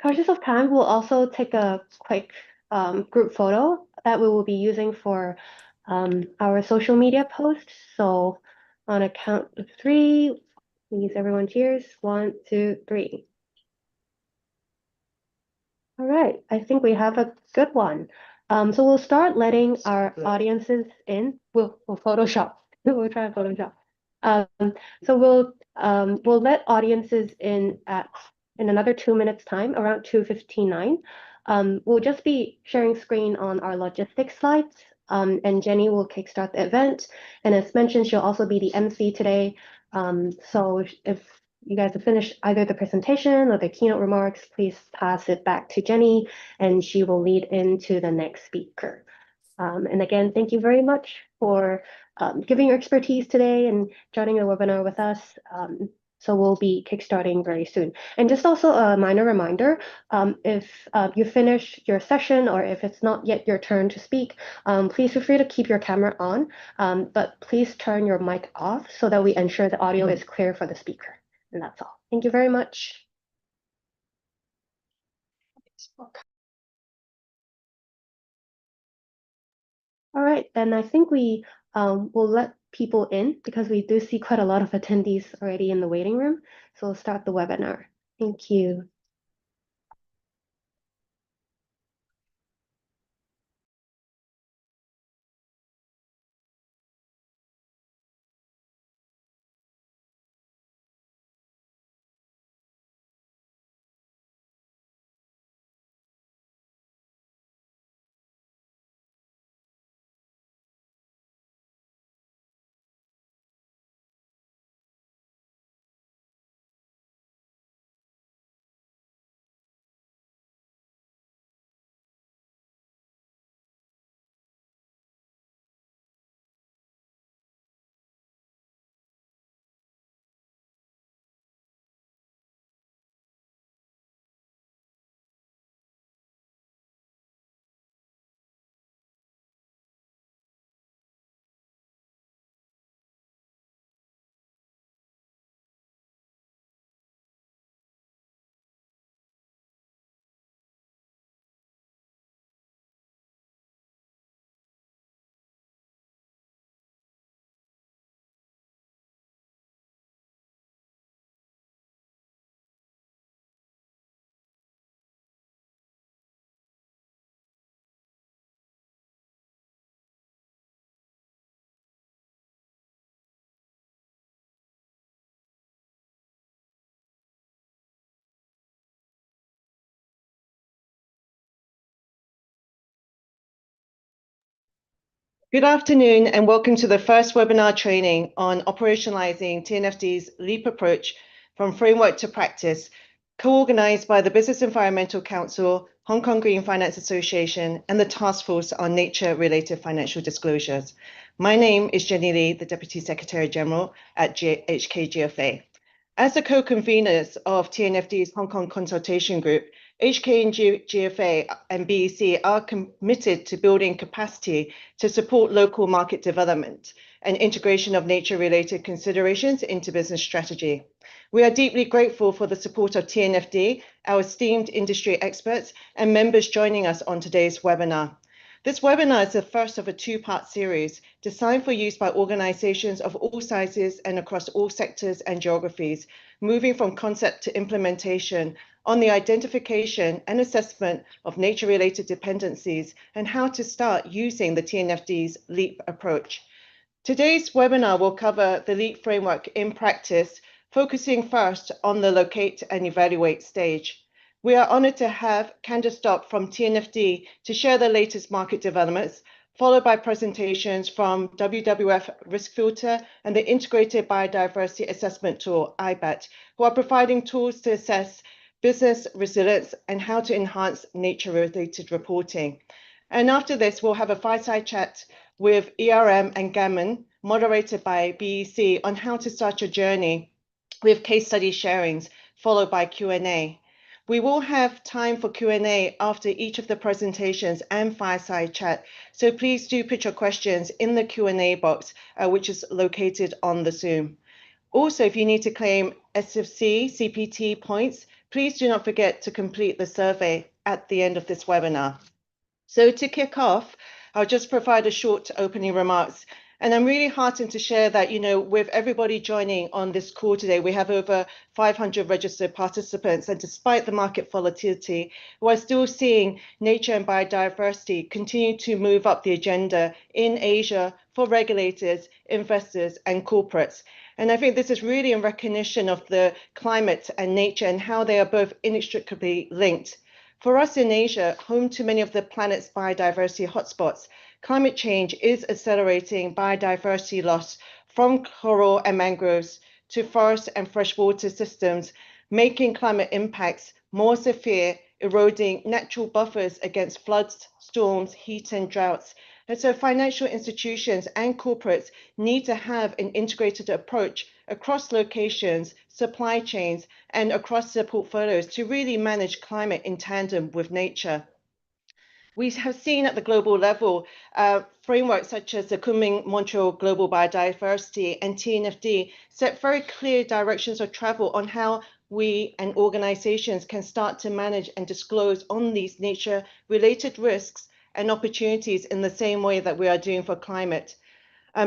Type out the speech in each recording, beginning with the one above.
conscious of time, we'll also take a quick group photo that we will be using for our social media posts. So on a count of three, please everyone cheers. 1, 2, 3. All right, I think we have a good one. So we'll start letting our audiences in. We'll Photoshop. We'll try Photoshop. So we'll let audiences in in another 2 minutes time, around 2:59. We'll just be sharing screen on our logistics slides. And Jenny will kickstart the event. And as mentioned, she'll also be the MC today. So if you guys have finished either the presentation or the keynote remarks, please pass it back to Jenny and she will lead into the next speaker. And again, thank you very much for giving your expertise today and joining the webinar with us. So we'll be kickstarting very soon. And just also a minor reminder, if you finish your session or if it's not yet your turn to speak, please feel free to keep your camera on, but please turn your mic off so that we ensure the audio is clear for the speaker. And that's all. Thank you very much. All right, then I think we will let people in because we do see quite a lot of attendees already in the waiting room. So we'll start the webinar. Thank you. Good afternoon and welcome to the first webinar training on operationalizing TNFD's LEAP approach from framework to practice, co-organized by the Business Environmental Council, Hong Kong Green Finance Association, and the Task Force on Nature-Related Financial Disclosures. My name is Jenny Lee, the Deputy Secretary General at HKGFA. As the co-conveners of TNFD's Hong Kong Consultation Group, HK and GFA and BEC are committed to building capacity to support local market development and integration of nature-related considerations into business strategy. We are deeply grateful for the support of TNFD, our esteemed industry experts, and members joining us on today's webinar. This webinar is the first of a two-part series designed for use by organizations of all sizes and across all sectors and geographies, moving from concept to implementation on the identification and assessment of nature-related dependencies and how to start using the TNFD's LEAP approach. Today's webinar will cover the LEAP framework in practice, focusing first on the locate and evaluate stage. We are honored to have Candice Stock from TNFD to share the latest market developments, followed by presentations from WWF Risk Filter and the Integrated Biodiversity Assessment Tool, IBAT, who are providing tools to assess business resilience and how to enhance nature-related reporting. And after this, we'll have a fireside chat with ERM and Gammon, moderated by BEC, on how to start your journey with case study sharings, followed by Q&A. We will have time for Q&A after each of the presentations and fireside chat, so please do put your questions in the Q&A box, which is located on the Zoom. Also, if you need to claim SFC CPT points, please do not forget to complete the survey at the end of this webinar. So to kick off, I'll just provide a short opening remarks. And I'm really heartened to share that, with everybody joining on this call today, we have over 500 registered participants. And despite the market volatility, we're still seeing nature and biodiversity continue to move up the agenda in Asia for regulators, investors, and corporates. And I think this is really in recognition of the climate and nature and how they are both inextricably linked. For us in Asia, home to many of the planet's biodiversity hotspots, climate change is accelerating biodiversity loss from coral and mangroves to forest and freshwater systems, making climate impacts more severe, eroding natural buffers against floods, storms, heat, and droughts. And so financial institutions and corporates need to have an integrated approach across locations, supply chains, and across their portfolios to really manage climate in tandem with nature. We have seen at the global level frameworks such as the Kunming-Montreal Global Biodiversity and TNFD set very clear directions of travel on how we and organizations can start to manage and disclose on these nature-related risks and opportunities in the same way that we are doing for climate.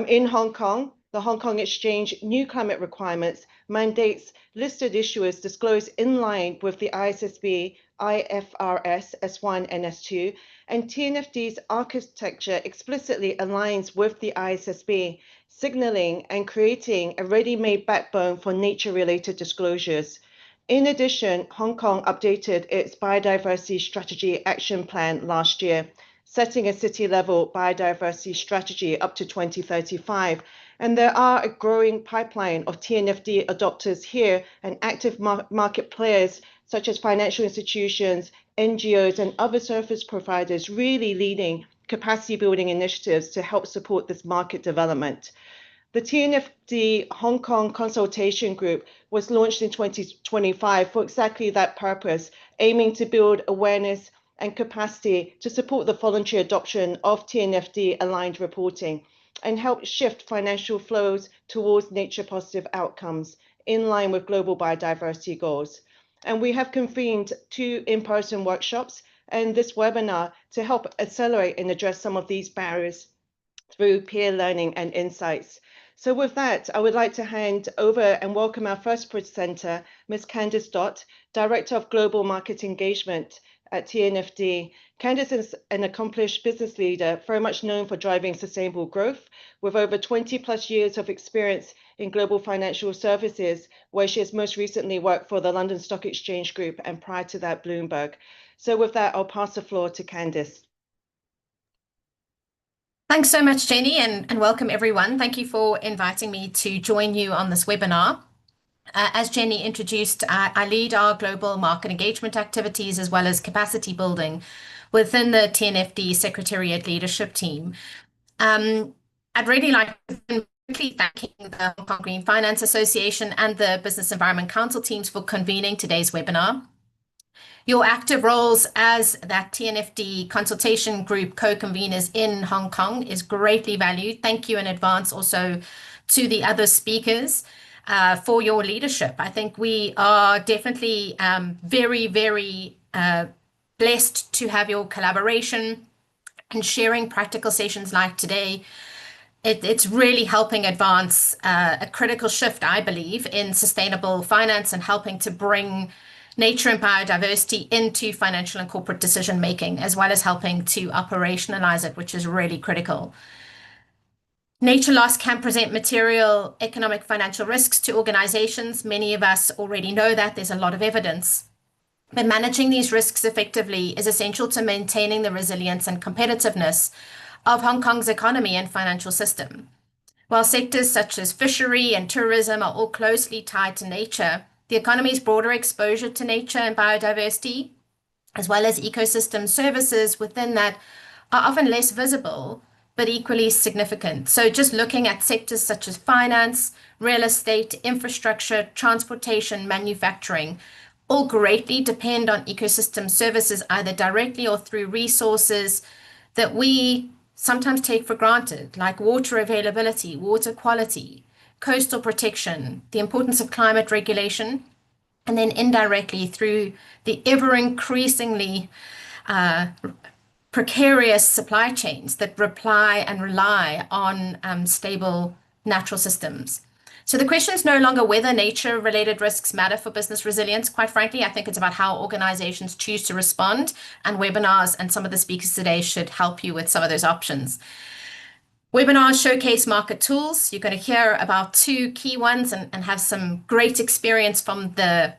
In Hong Kong, the Hong Kong Exchange new climate requirements mandates listed issuers disclose in line with the ISSB, IFRS S1 and S2, and TNFD's architecture explicitly aligns with the ISSB, signaling and creating a ready-made backbone for nature-related disclosures. In addition, Hong Kong updated its Biodiversity Strategy Action Plan last year, setting a city-level biodiversity strategy up to 2035. And there are a growing pipeline of TNFD adopters here and active market players such as financial institutions, NGOs, and other service providers really leading capacity building initiatives to help support this market development. The TNFD Hong Kong Consultation Group was launched in 2025 for exactly that purpose, aiming to build awareness and capacity to support the voluntary adoption of TNFD aligned reporting and help shift financial flows towards nature positive outcomes in line with global biodiversity goals. And we have convened 2 in-person workshops and this webinar to help accelerate and address some of these barriers through peer learning and insights. So with that, I would like to hand over and welcome our first presenter, Ms. Candice Dott, Director of Global Market Engagement at TNFD. Candice is an accomplished business leader, very much known for driving sustainable growth, with over 20 plus years of experience in global financial services, where she has most recently worked for the London Stock Exchange Group and prior to that, Bloomberg. So with that, I'll pass the floor to Candice. Thanks so much, Jenny, and welcome everyone. Thank you for inviting me to join you on this webinar. As Jenny introduced, I lead our global market engagement activities as well as capacity building within the TNFD Secretariat Leadership Team. I'd really like to quickly thanking the Hong Kong Green Finance Association and the Business Environment Council teams for convening today's webinar. Your active roles as that TNFD consultation group co-conveners in Hong Kong is greatly valued. Thank you in advance also to the other speakers for your leadership. I think we are definitely very, very blessed to have your collaboration and sharing practical sessions like today. It's really helping advance a critical shift, I believe, in sustainable finance and helping to bring nature and biodiversity into financial and corporate decision making, as well as helping to operationalize it, which is really critical. Nature loss can present material economic financial risks to organizations. Many of us already know that. There's a lot of evidence. But managing these risks effectively is essential to maintaining the resilience and competitiveness of Hong Kong's economy and financial system. While sectors such as fishery and tourism are all closely tied to nature, the economy's broader exposure to nature and biodiversity, as well as ecosystem services within that, are often less visible, but equally significant. So just looking at sectors such as finance, real estate, infrastructure, transportation, manufacturing, all greatly depend on ecosystem services, either directly or through resources that we sometimes take for granted, like water availability, water quality, coastal protection, the importance of climate regulation, and then indirectly through the ever increasingly precarious supply chains that rely on stable natural systems. So the question is no longer whether nature-related risks matter for business resilience. Quite frankly, I think it's about how organizations choose to respond, and webinars and some of the speakers today should help you with some of those options. Webinars showcase market tools. You're going to hear about two key ones and have some great experience from the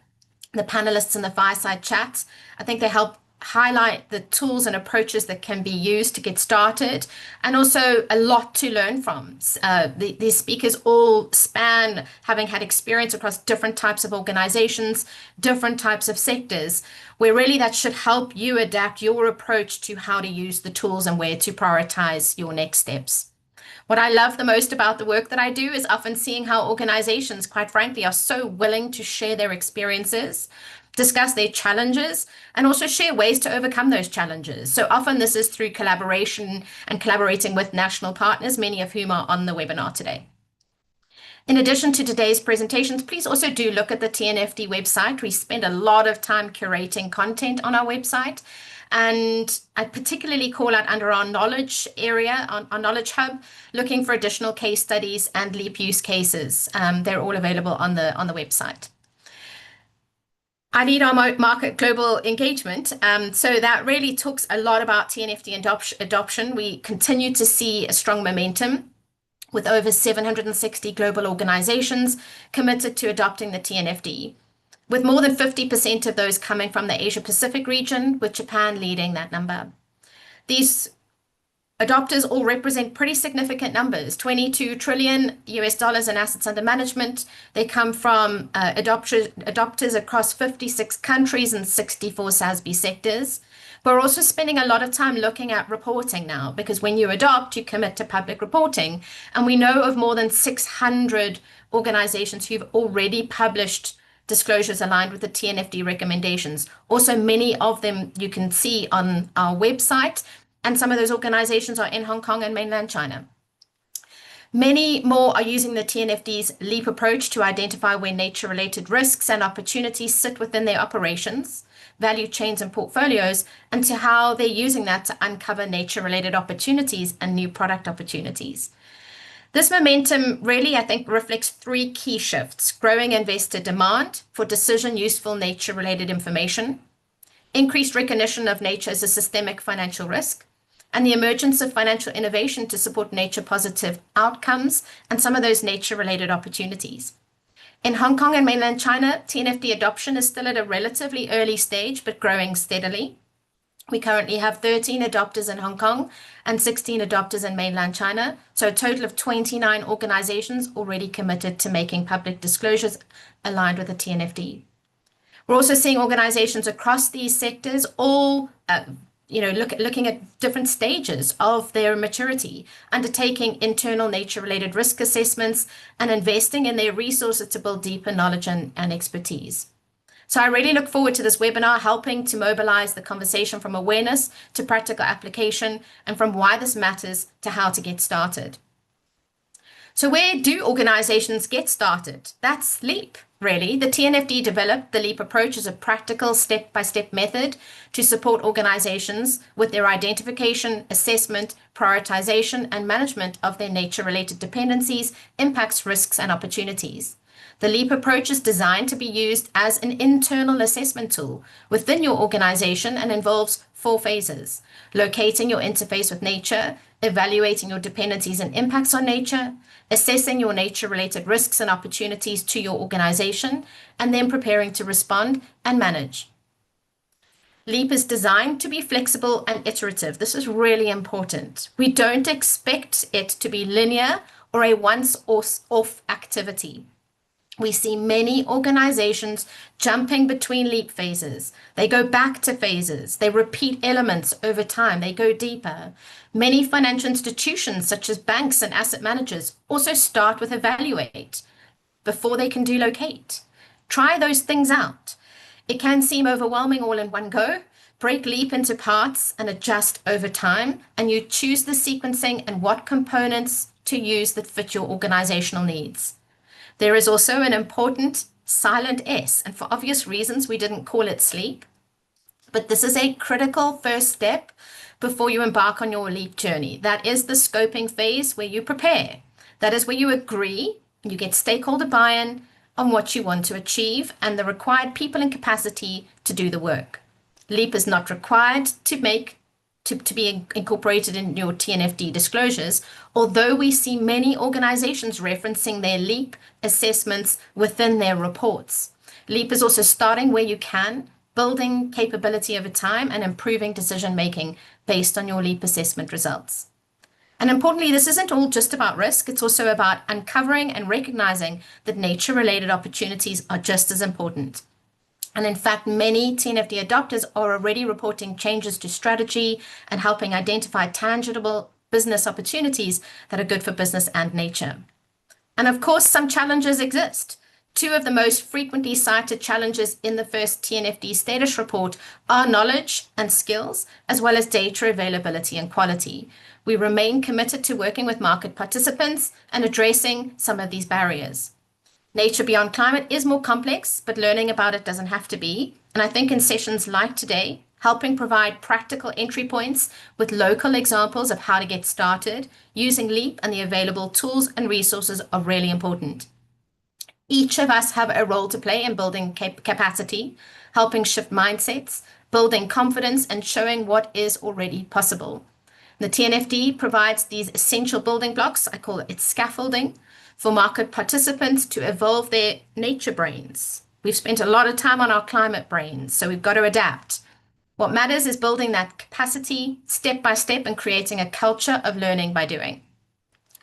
panelists in the fireside chat. I think they help highlight the tools and approaches that can be used to get started, and also a lot to learn from. These speakers all span having had experience across different types of organizations, different types of sectors, where really that should help you adapt your approach to how to use the tools and where to prioritize your next steps. What I love the most about the work that I do is often seeing how organizations, quite frankly, are so willing to share their experiences, discuss their challenges, and also share ways to overcome those challenges. So often this is through collaboration and collaborating with national partners, many of whom are on the webinar today. In addition to today's presentations, please also do look at the TNFD website. We spend a lot of time curating content on our website. And I particularly call out under our knowledge area, our knowledge hub, looking for additional case studies and LEAP use cases. They're all available on the website. I lead our market global engagement. So that really talks a lot about TNFD adoption. We continue to see a strong momentum with over 760 global organizations committed to adopting the TNFD, with more than 50% of those coming from the Asia Pacific region, with Japan leading that number. These adopters all represent pretty significant numbers, $22 trillion in assets under management. They come from adopters across 56 countries and 64 SASB sectors. We're also spending a lot of time looking at reporting now, because when you adopt, you commit to public reporting. And we know of more than 600 organizations who've already published disclosures aligned with the TNFD recommendations. Also, many of them you can see on our website, and some of those organizations are in Hong Kong and mainland China. Many more are using the TNFD's LEAP approach to identify where nature-related risks and opportunities sit within their operations, value chains, and portfolios, and to how they're using that to uncover nature-related opportunities and new product opportunities. This momentum really, I think, reflects three key shifts: growing investor demand for decision-useful nature-related information, increased recognition of nature as a systemic financial risk, and the emergence of financial innovation to support nature-positive outcomes and some of those nature-related opportunities. In Hong Kong and mainland China, TNFD adoption is still at a relatively early stage, but growing steadily. We currently have 13 adopters in Hong Kong and 16 adopters in mainland China, so a total of 29 organizations already committed to making public disclosures aligned with the TNFD. We're also seeing organizations across these sectors all looking at different stages of their maturity, undertaking internal nature-related risk assessments, and investing in their resources to build deeper knowledge and expertise. So I really look forward to this webinar, helping to mobilize the conversation from awareness to practical application, and from why this matters to how to get started. So where do organizations get started? That's LEAP, really. The TNFD developed the LEAP approach as a practical step-by-step method to support organizations with their identification, assessment, prioritization, and management of their nature-related dependencies, impacts, risks, and opportunities. The LEAP approach is designed to be used as an internal assessment tool within your organization and involves 4 phases: locating your interface with nature, evaluating your dependencies and impacts on nature, assessing your nature-related risks and opportunities to your organization, and then preparing to respond and manage. LEAP is designed to be flexible and iterative. This is really important. We don't expect it to be linear or a once-off activity. We see many organizations jumping between LEAP phases. They go back to phases. They repeat elements over time. They go deeper. Many financial institutions, such as banks and asset managers, also start with evaluate before they can do locate. Try those things out. It can seem overwhelming all in one go. Break LEAP into parts and adjust over time, and you choose the sequencing and what components to use that fit your organizational needs. There is also an important silent S. And for obvious reasons, we didn't call it sleep. But this is a critical first step before you embark on your leap journey. That is the scoping phase where you prepare. That is where you agree, you get stakeholder buy-in on what you want to achieve and the required people and capacity to do the work. Leap is not required to be incorporated in your TNFD disclosures, although we see many organizations referencing their LEAP assessments within their reports. LEAP is also starting where you can, building capability over time and improving decision making based on your LEAP assessment results. And importantly, this isn't all just about risk, it's also about uncovering and recognizing that nature-related opportunities are just as important. And in fact, many TNFD adopters are already reporting changes to strategy and helping identify tangible business opportunities that are good for business and nature. And of course, some challenges exist. Two of the most frequently cited challenges in the first TNFD status report are knowledge and skills, as well as data availability and quality. We remain committed to working with market participants and addressing some of these barriers. Nature beyond climate is more complex, but learning about it doesn't have to be. And I think in sessions like today, helping provide practical entry points with local examples of how to get started using LEAP and the available tools and resources are really important. Each of us have a role to play in building capacity, helping shift mindsets, building confidence, and showing what is already possible. The TNFD provides these essential building blocks, I call it scaffolding, for market participants to evolve their nature brains. We've spent a lot of time on our climate brains, so we've got to adapt. What matters is building that capacity step by step and creating a culture of learning by doing.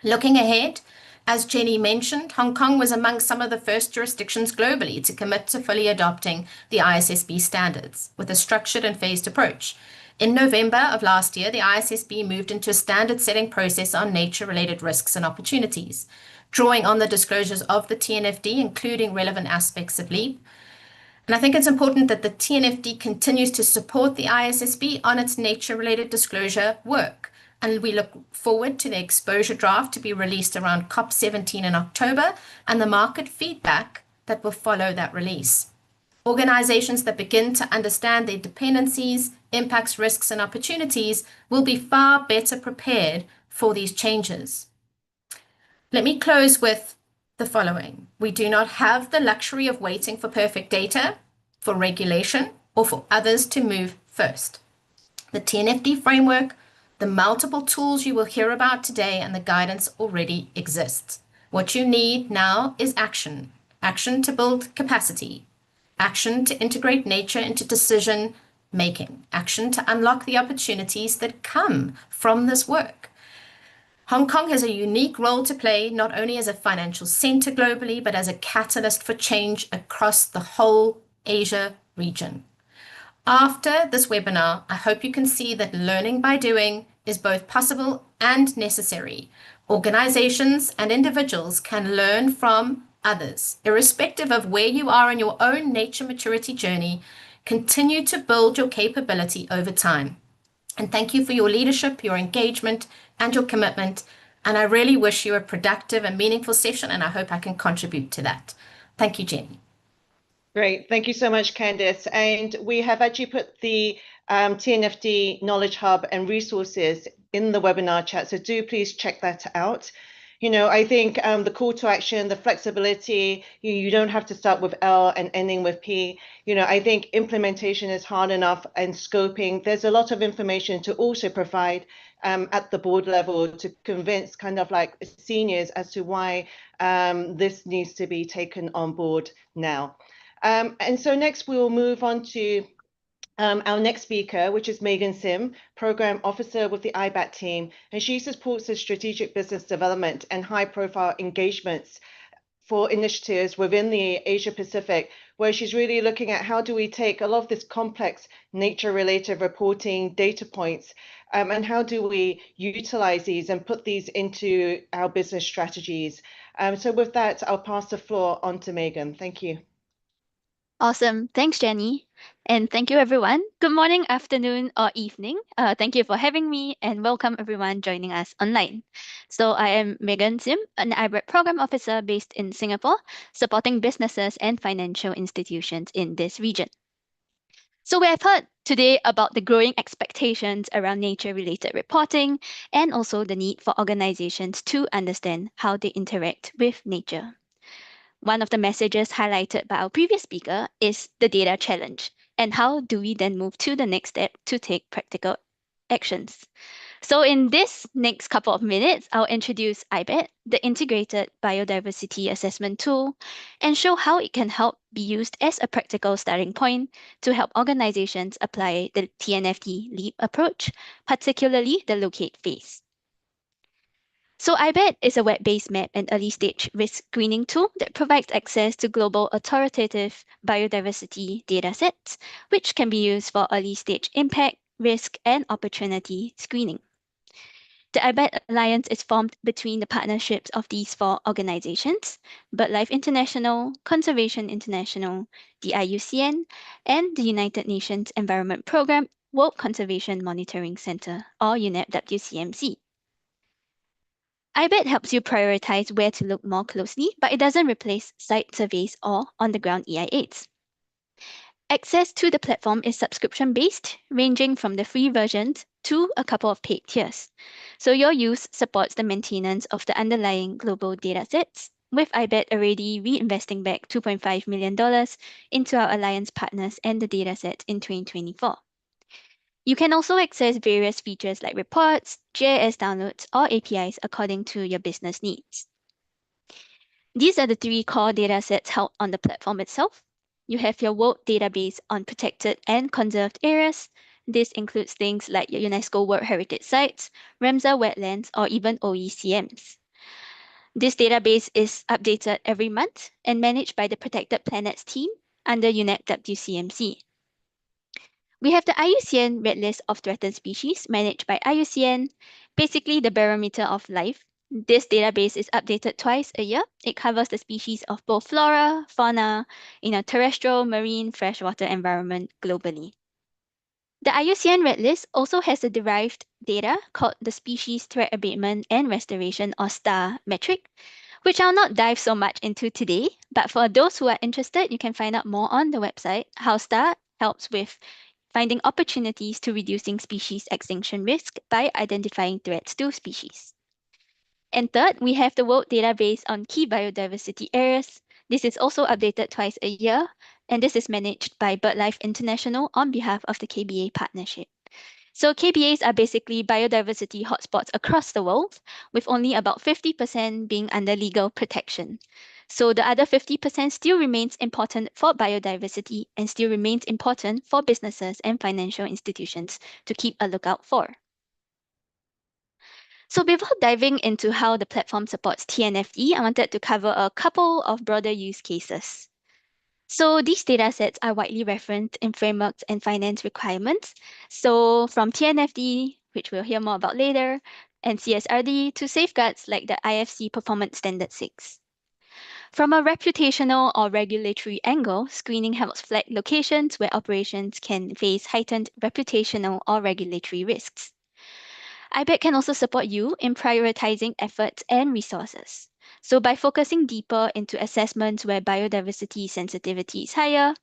Looking ahead, as Jenny mentioned, Hong Kong was among some of the first jurisdictions globally to commit to fully adopting the ISSB standards with a structured and phased approach. In November of last year, the ISSB moved into a standard setting process on nature-related risks and opportunities, drawing on the disclosures of the TNFD, including relevant aspects of LEAP. And I think it's important that the TNFD continues to support the ISSB on its nature-related disclosure work. And we look forward to the exposure draft to be released around COP17 in October and the market feedback that will follow that release. Organizations that begin to understand their dependencies, impacts, risks, and opportunities will be far better prepared for these changes. Let me close with the following. We do not have the luxury of waiting for perfect data, for regulation, or for others to move first. The TNFD framework, the multiple tools you will hear about today, and the guidance already exists. What you need now is action. Action to build capacity. Action to integrate nature into decision making. Action to unlock the opportunities that come from this work. Hong Kong has a unique role to play, not only as a financial center globally, but as a catalyst for change across the whole Asia region. After this webinar, I hope you can see that learning by doing is both possible and necessary. Organizations and individuals can learn from others, irrespective of where you are in your own nature maturity journey. Continue to build your capability over time. And thank you for your leadership, your engagement, and your commitment. And I really wish you a productive and meaningful session, and I hope I can contribute to that. Thank you, Jenny. Great. Thank you so much, Candice. And we have actually put the TNFD Knowledge Hub and resources in the webinar chat, so do please check that out. You know, I think the call to action, the flexibility, you don't have to start with L and ending with P. You know, I think implementation is hard enough, and scoping, there's a lot of information to also provide at the board level to convince kind of like seniors as to why this needs to be taken on board now. And so next we will move on to our next speaker, which is Megan Sim, Program Officer with the IBAT team, and she supports the strategic business development and high-profile engagements for initiatives within the Asia Pacific, where she's really looking at how do we take a lot of this complex nature-related reporting data points and how do we utilize these and put these into our business strategies. So with that, I'll pass the floor on to Megan. Thank you. Awesome. Thanks, Jenny. And thank you, everyone. Good morning, afternoon, or evening. Thank you for having me, and welcome everyone joining us online. So, I am Megan Sim, an IBRED program officer based in Singapore, supporting businesses and financial institutions in this region. So, we have heard today about the growing expectations around nature related reporting and also the need for organizations to understand how they interact with nature. One of the messages highlighted by our previous speaker is the data challenge. And how do we then move to the next step to take practical actions? So, in this next couple of minutes, I'll introduce IBET, the integrated biodiversity assessment tool, and show how it can help be used as a practical starting point to help organizations apply the TNFD LEAP approach, particularly the locate phase. So IBET is a web-based map and early-stage risk screening tool that provides access to global authoritative biodiversity datasets, which can be used for early-stage impact, risk, and opportunity screening. The IBET Alliance is formed between the partnerships of these four organizations: BirdLife International, Conservation International, the IUCN, and the United Nations Environment Programme World Conservation Monitoring Center, or UNEP-WCMC. IBET helps you prioritize where to look more closely, but it doesn't replace site surveys or on-the-ground EIAs. Access to the platform is subscription-based, ranging from the free versions to a couple of paid tiers. So your use supports the maintenance of the underlying global datasets, with IBET already reinvesting back $2.5 million into our alliance partners and the datasets in 2024. You can also access various features like reports, GIS downloads, or APIs according to your business needs. These are the three core datasets held on the platform itself. You have your world database on protected and conserved areas. This includes things like your UNESCO World Heritage Sites, Ramsar wetlands, or even OECMs. This database is updated every month and managed by the Protected Planets team under UNEP-WCMC. We have the IUCN Red List of Threatened Species managed by IUCN, basically the barometer of life. This database is updated twice a year. It covers the species of both flora, fauna, in a terrestrial, marine, freshwater environment globally. The IUCN Red List also has a derived data called the Species Threat Abatement and Restoration, or STAR metric, which I'll not dive so much into today, but for those who are interested, you can find out more on the website how STAR helps with finding opportunities to reducing species extinction risk by identifying threats to species. And third, we have the World Database on Key Biodiversity Areas. This is also updated twice a year, and this is managed by BirdLife International on behalf of the KBA partnership. So KBAs are basically biodiversity hotspots across the world, with only about 50% being under legal protection. So the other 50% still remains important for biodiversity and still remains important for businesses and financial institutions to keep a lookout for. So before diving into how the platform supports TNFD, I wanted to cover a couple of broader use cases. So these datasets are widely referenced in frameworks and finance requirements. So from TNFD, which we'll hear more about later, and CSRD to safeguards like the IFC Performance Standard 6. From a reputational or regulatory angle, screening helps flag locations where operations can face heightened reputational or regulatory risks. IBET can also support you in prioritizing efforts and resources. So by focusing deeper into assessments where biodiversity sensitivity is higher,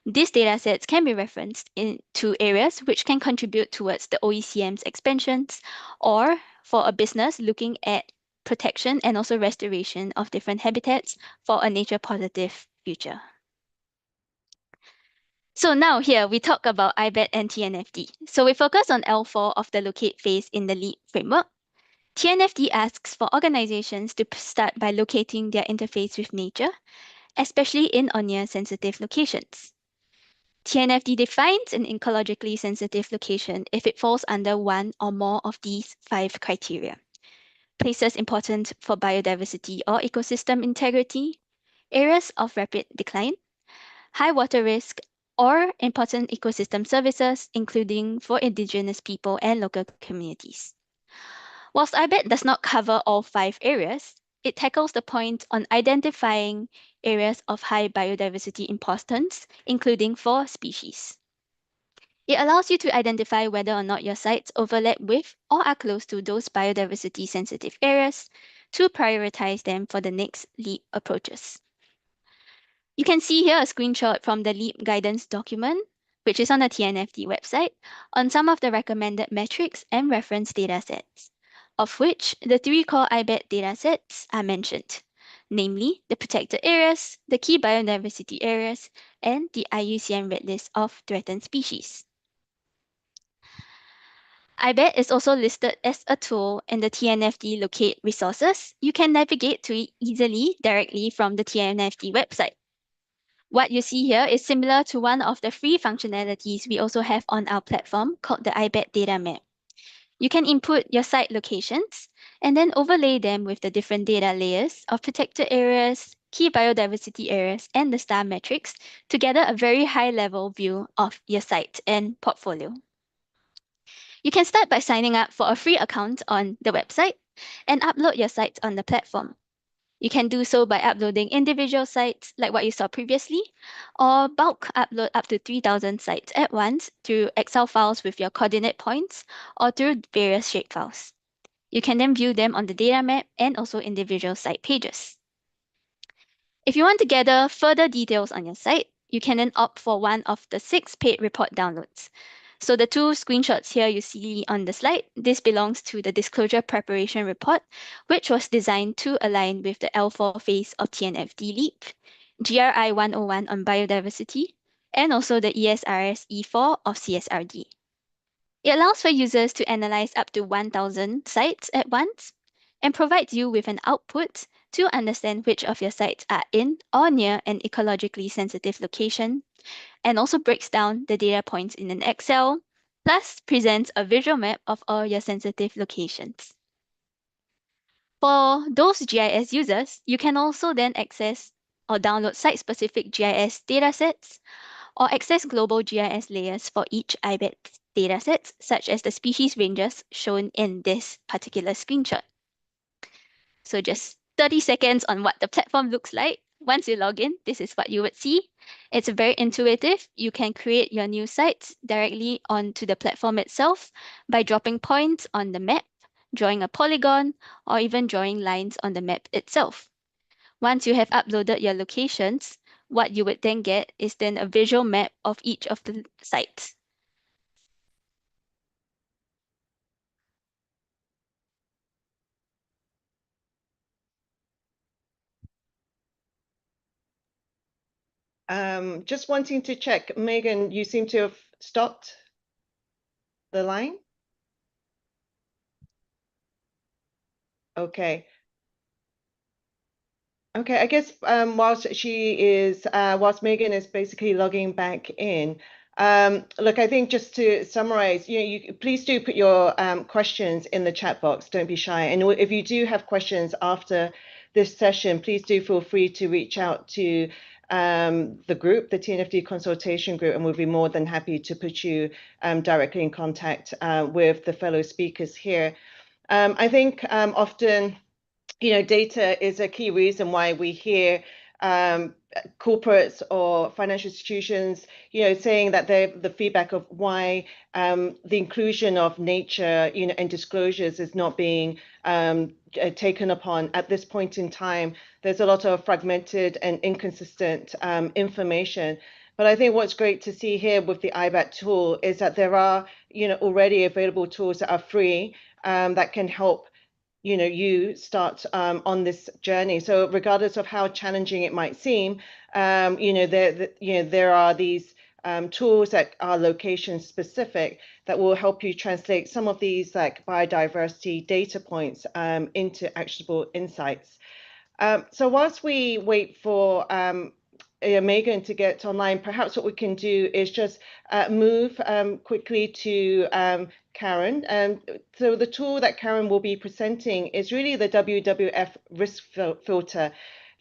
these datasets can be referenced into areas which can contribute towards the OECM's expansions, or for a business looking at protection and also restoration of different habitats for a nature-positive future. So now here we talk about IBET and TNFD. So we focus on L4 of the locate phase in the LEAP framework. TNFD asks for organizations to start by locating their interface with nature, especially in or near sensitive locations. TNFD defines an ecologically sensitive location if it falls under one or more of these 5 criteria: places important for biodiversity or ecosystem integrity, areas of rapid decline, high water risk, or important ecosystem services, including for indigenous people and local communities. Whilst IBET does not cover all 5 areas, it tackles the point on identifying areas of high biodiversity importance, including for species. It allows you to identify whether or not your sites overlap with or are close to those biodiversity sensitive areas to prioritize them for the next LEAP approaches. You can see here a screenshot from the LEAP guidance document, which is on the TNFD website, on some of the recommended metrics and reference datasets, of which the 3 core IBET datasets are mentioned, namely the protected areas, the key biodiversity areas, and the IUCN Red List of threatened species. IBET is also listed as a tool in the TNFD Locate resources. You can navigate to it easily directly from the TNFD website. What you see here is similar to one of the free functionalities we also have on our platform called the IBET Data Map. You can input your site locations and then overlay them with the different data layers of protected areas, key biodiversity areas, and the star metrics to gather a very high-level view of your site and portfolio. You can start by signing up for a free account on the website and upload your sites on the platform. You can do so by uploading individual sites like what you saw previously, or bulk upload up to 3,000 sites at once through Excel files with your coordinate points or through various shapefiles. You can then view them on the data map and also individual site pages. If you want to gather further details on your site, you can then opt for one of the 6 paid report downloads. So the 2 screenshots here you see on the slide, this belongs to the Disclosure Preparation Report, which was designed to align with the L4 phase of TNFD LEAP, GRI 101 on biodiversity, and also the ESRS E4 of CSRD. It allows for users to analyze up to 1,000 sites at once and provides you with an output to understand which of your sites are in or near an ecologically sensitive location, and also breaks down the data points in an Excel, plus presents a visual map of all your sensitive locations. For those GIS users, you can also then access or download site-specific GIS datasets or access global GIS layers for each IBET datasets, such as the species ranges shown in this particular screenshot. So just 30 seconds on what the platform looks like. Once you log in, this is what you would see. It's very intuitive. You can create your new sites directly onto the platform itself by dropping points on the map, drawing a polygon, or even drawing lines on the map itself. Once you have uploaded your locations, what you would then get is then a visual map of each of the sites. Just wanting to check, Megan, you seem to have stopped the line. Okay. Okay, I guess whilst Megan is basically logging back in, look, I think just to summarize, you please do put your questions in the chat box. Don't be shy. And if you do have questions after this session, please do feel free to reach out to the group, the TNFD consultation group, and we'll be more than happy to put you directly in contact with the fellow speakers here. I think often, data is a key reason why we hear corporates or financial institutions, saying that the feedback of why the inclusion of nature, and disclosures is not being taken upon at this point in time. There's a lot of fragmented and inconsistent information. But I think what's great to see here with the IBAT tool is that there are, already available tools that are free that can help you start on this journey. So regardless of how challenging it might seem, there are these tools that are location specific that will help you translate some of these like biodiversity data points into actionable insights. So whilst we wait for Megan to get online, perhaps what we can do is just move quickly to Karen. So the tool that Karen will be presenting is really the WWF risk filter.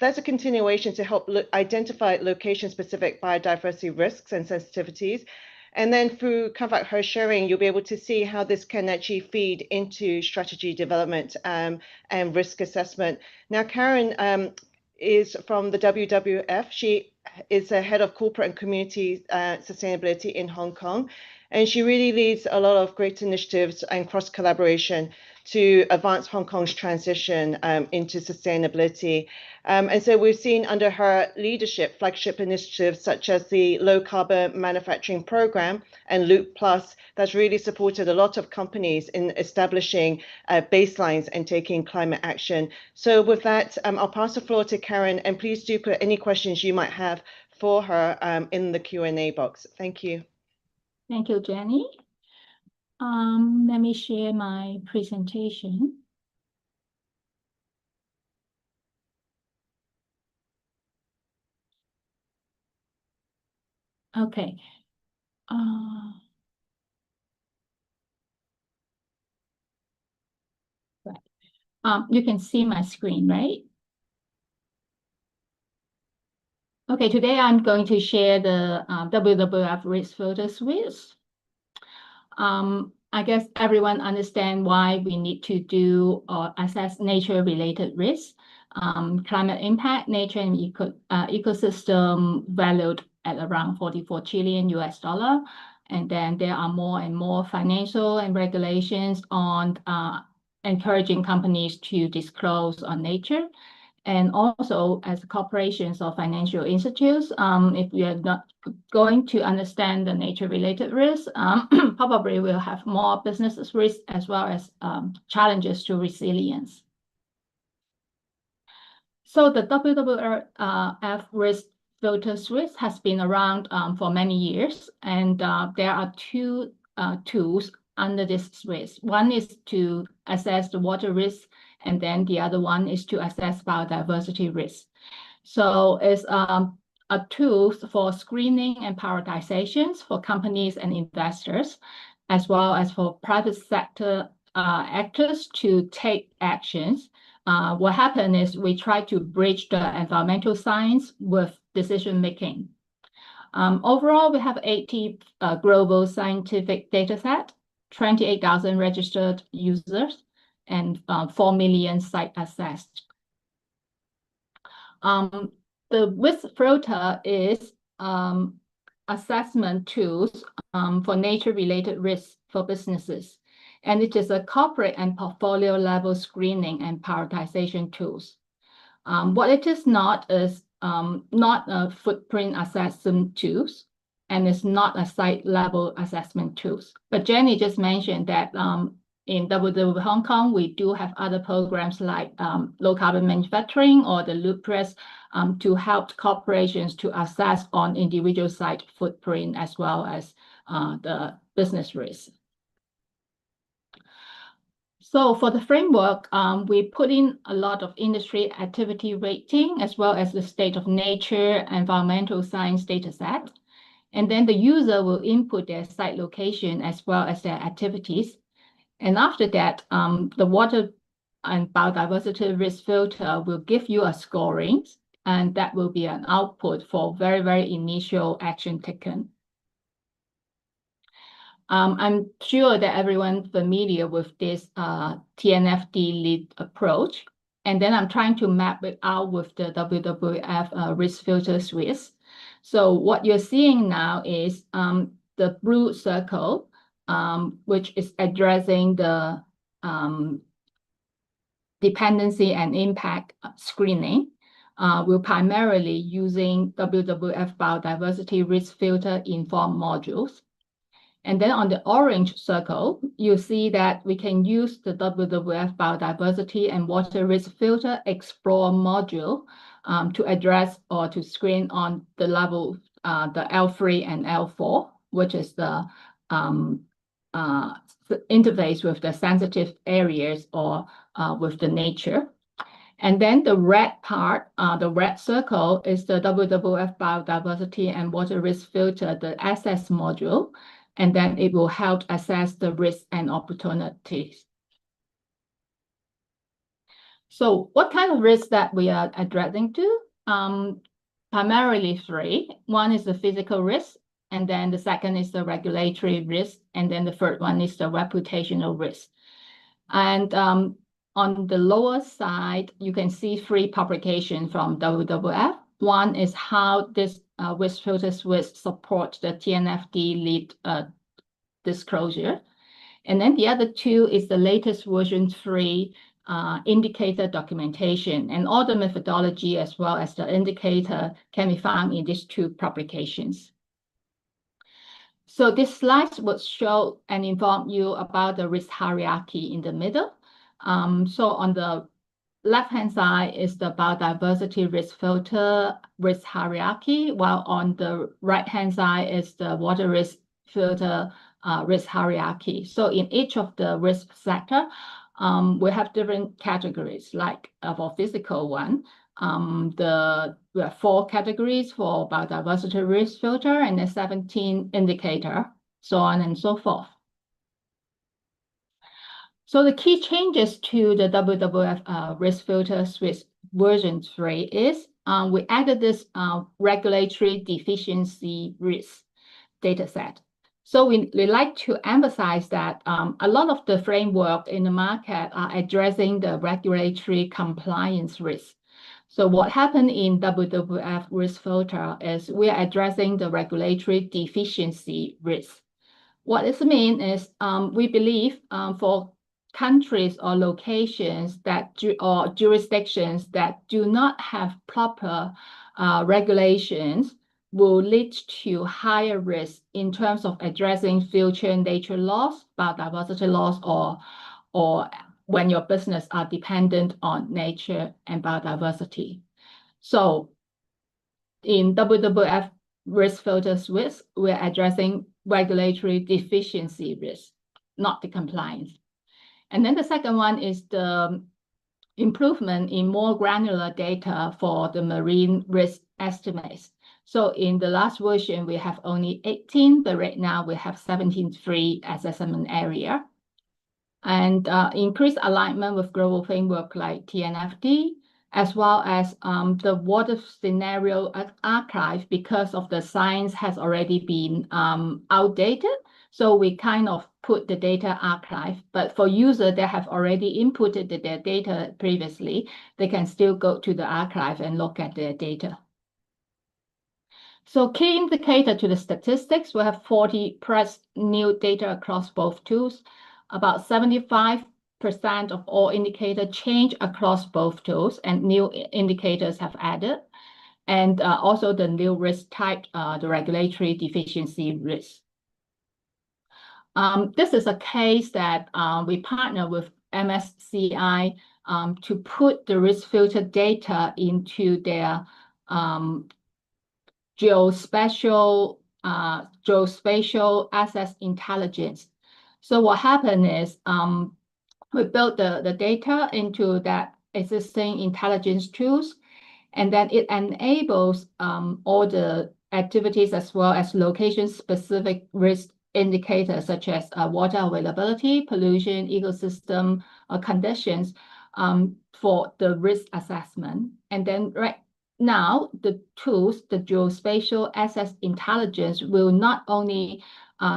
That's a continuation to help identify location-specific biodiversity risks and sensitivities. And then through kind of like her sharing, you'll be able to see how this can actually feed into strategy development and risk assessment. Now, Karen is from the WWF. She is a head of corporate and community sustainability in Hong Kong. And she really leads a lot of great initiatives and cross collaboration to advance Hong Kong's transition into sustainability. And so we've seen under her leadership flagship initiatives such as the Low Carbon Manufacturing Program and Loop Plus that's really supported a lot of companies in establishing baselines and taking climate action. So with that, I'll pass the floor to Karen, and please do put any questions you might have for her in the Q&A box. Thank you. Thank you, Jenny. Let me share my presentation. Okay. Right. You can see my screen, right? Okay, today I'm going to share the WWF risk filter suite. I guess everyone understands why we need to do or assess nature-related risks. Climate impact, nature and ecosystem valued at around $44 trillion US. And then there are more and more financial and regulations on encouraging companies to disclose on nature. And also, as corporations or financial institutes, if we are not going to understand the nature-related risks, probably we'll have more business risks as well as challenges to resilience. So the WWF risk filter suite has been around for many years, and there are two tools under this suite. One is to assess the water risk, and then the other one is to assess biodiversity risk. So it's a tool for screening and prioritizations for companies and investors, as well as for private sector actors to take actions. What happened is we try to bridge the environmental science with decision making. Overall, we have 80 global scientific data set, 28,000 registered users, and 4 million sites assessed. The risk filter is assessment tools for nature-related risks for businesses. And it is a corporate and portfolio level screening and prioritization tools. What it is not a footprint assessment tools, and it's not a site level assessment tools. But Jenny just mentioned that in WWF Hong Kong, we do have other programs like low carbon manufacturing or the Loop Plus to help corporations to assess on individual site footprint as well as the business risk. So for the framework, we put in a lot of industry activity rating as well as the state of nature, environmental science data set. And then the user will input their site location as well as their activities. And after that, the water and biodiversity risk filter will give you a scoring, and that will be an output for very, very initial action taken. I'm sure that everyone's familiar with this TNFD lead approach. And then I'm trying to map it out with the WWF risk filter suite. So what you're seeing now is the blue circle, which is addressing the dependency and impact screening. We're primarily using WWF biodiversity risk filter informed modules. And then on the orange circle, you see that we can use the WWF biodiversity and water risk filter explore module to address or to screen on the level, the L3 and L4, which is the interface with the sensitive areas or with the nature. And then the red part, the red circle is the WWF biodiversity and water risk filter, the access module. And then it will help assess the risks and opportunities. So what kind of risks that we are addressing to? Primarily three. One is the physical risk, and then the second is the regulatory risk, and then the third one is the reputational risk. And on the lower side, you can see 3 publications from WWF. One is how this risk filter Swiss supports the TNFD lead disclosure. And then the other 2 is the latest version 3 indicator documentation, and all the methodology as well as the indicator can be found in these 2 publications. So this slide would show and inform you about the risk hierarchy in the middle. So on the left-hand side is the biodiversity risk filter risk hierarchy, while on the right-hand side is the water risk filter risk hierarchy. So in each of the risk sector, we have different categories, like for physical one, we have 4 categories for biodiversity risk filter and then 17 indicator, so on and so forth. So the key changes to the WWF risk filter Swiss version 3 is we added this regulatory deficiency risk dataset. So we like to emphasize that a lot of the framework in the market are addressing the regulatory compliance risk. So what happened in WWF risk filter is we are addressing the regulatory deficiency risk. What this means is we believe for countries or locations that or jurisdictions that do not have proper regulations will lead to higher risk in terms of addressing future nature loss, biodiversity loss, or when your business are dependent on nature and biodiversity. So in WWF risk filter Swiss, we're addressing regulatory deficiency risk, not the compliance. And then the second one is the improvement in more granular data for the marine risk estimates. So in the last version, we have only 18, but right now we have 17.3 assessment area. And increased alignment with global framework like TNFD, as well as the water scenario archive, because of the science has already been outdated. So we kind of put the data archive, but for users that have already inputted their data previously, they can still go to the archive and look at their data. So key indicator to the statistics, we have 40 plus new data across both tools. About 75% of all indicator change across both tools, and new indicators have added. And also the new risk type, the regulatory deficiency risk. This is a case that we partner with MSCI to put the risk filter data into their geospatial asset intelligence. So what happened is we built the data into that existing intelligence tools, and then it enables all the activities as well as location-specific risk indicators such as water availability, pollution, ecosystem conditions for the risk assessment. And then right now, the tools, the geospatial asset intelligence, will not only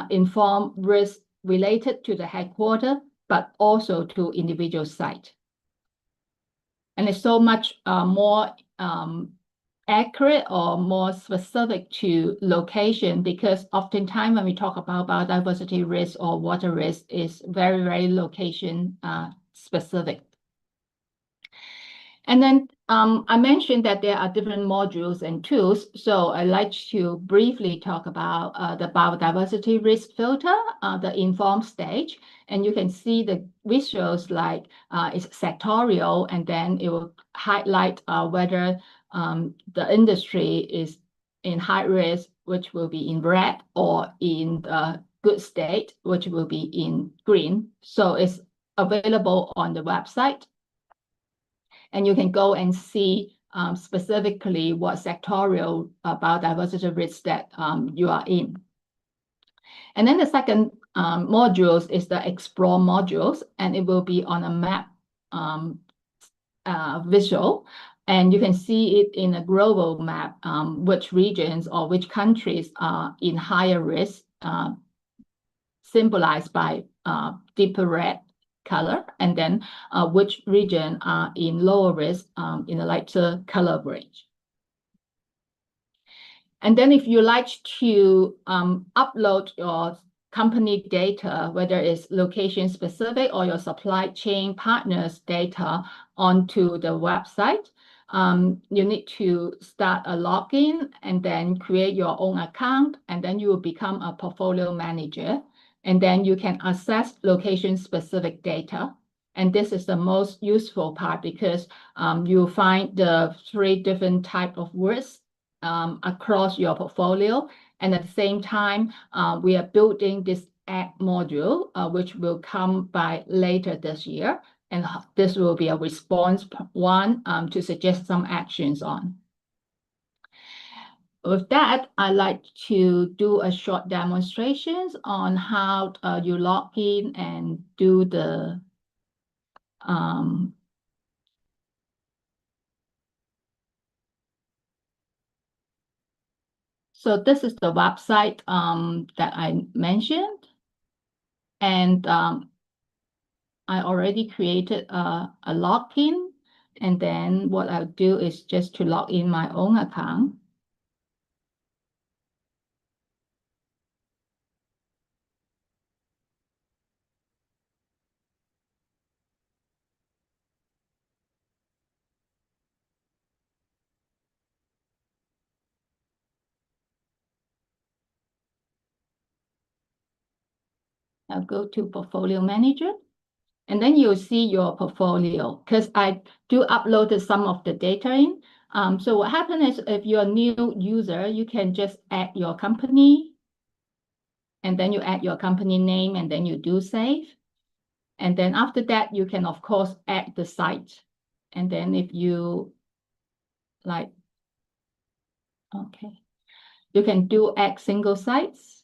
inform risk related to the headquarters, but also to individual site. And it's so much more accurate or more specific to location, because oftentimes when we talk about biodiversity risk or water risk, is very, very location specific. And then I mentioned that there are different modules and tools. So I'd like to briefly talk about the biodiversity risk filter, the informed stage. And you can see the visuals like it's sectorial, and then it will highlight whether the industry is in high risk, which will be in red, or in the good state, which will be in green. So it's available on the website. And you can go and see specifically what sectorial biodiversity risks that you are in. And then the second modules is the explore modules, and it will be on a map visual. And you can see it in a global map, which regions or which countries are in higher risk, symbolized by deeper red color, and then which region are in lower risk in a lighter color range. And then if you like to upload your company data, whether it's location specific or your supply chain partners data onto the website, you need to start a login and then create your own account, and then you will become a portfolio manager. And then you can access location specific data. And this is the most useful part because you find the 3 different types of words across your portfolio. And at the same time, we are building this add module, which will come by later this year. And this will be a response one to suggest some actions on. With that, I'd like to do a short demonstrations on how you log in and do the so this is the website that I mentioned, and I already created a login, and then what I'll do is just to log in my own account. I'll go to Portfolio Manager, and then you'll see your portfolio because I do upload some of the data in. So what happens is if you're a new user, you can just add your company, and then you add your company name, and then you do save. And then after that, you can, of course, add the site. And then if you like, okay, you can do add single sites.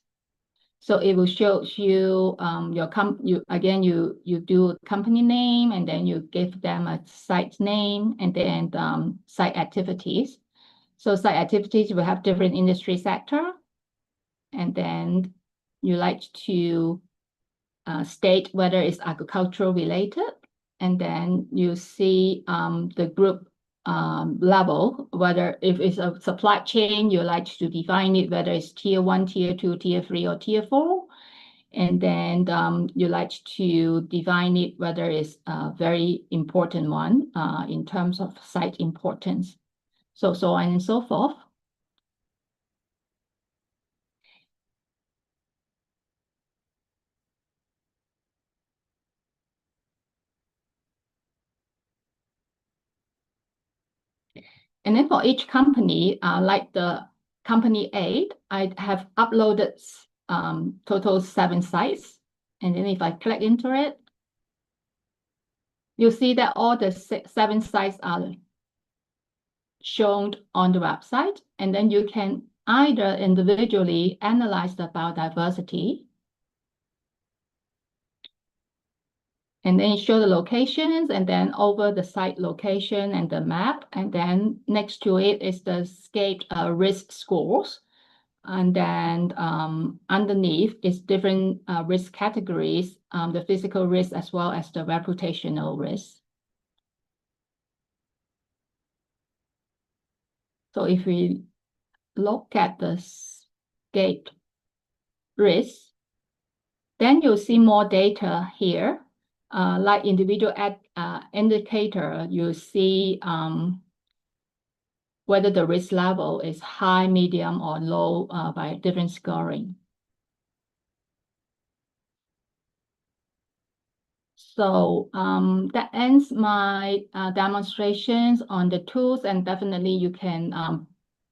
So it will show you you do company name, and then you give them a site name, and then site activities. So site activities will have different industry sector, and then you like to state whether it's agricultural related, and then you see the group level, whether if it's a supply chain, you like to define it, whether it's tier 1, tier 2, tier 3, or tier 4. And then you like to define it, whether it's a very important one in terms of site importance. So on and so forth. And then for each company, like the company 8, I have uploaded total 7 sites. And then if I click into it, you'll see that all the 7 sites are shown on the website. And then you can either individually analyze the biodiversity, and then show the locations, and then over the site location and the map, and then next to it is the scaped risk scores. And then underneath is different risk categories, the physical risk as well as the reputational risk. So if we look at the scaped risk, then you'll see more data here. Like individual indicator, you see whether the risk level is high, medium, or low by different scoring. So that ends my demonstrations on the tools, and definitely you can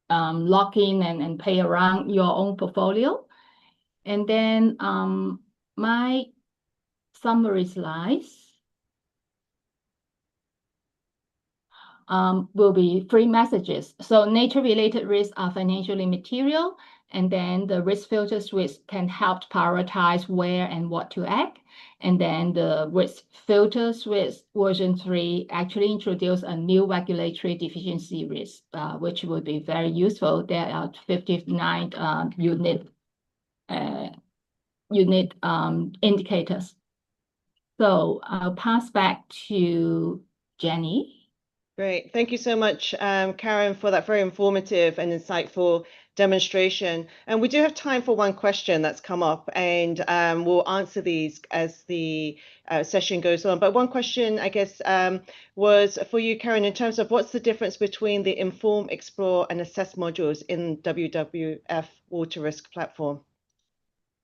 log in and play around your own portfolio. And then my summary slides. will be 3 messages. So nature-related risks are financially material, and then the risk filter switch can help prioritize where and what to act. And then the risk filter switch version 3 actually introduced a new regulatory deficiency risk, which will be very useful. There are 59 unit indicators. So I'll pass back to Jenny. Great. Thank you so much, Karen, for that very informative and insightful demonstration. And we do have time for one question that's come up, and we'll answer these as the session goes on. But one question, I guess, was for you, Karen, in terms of what's the difference between the Inform, Explore, and Assess modules in WWF Water Risk Platform?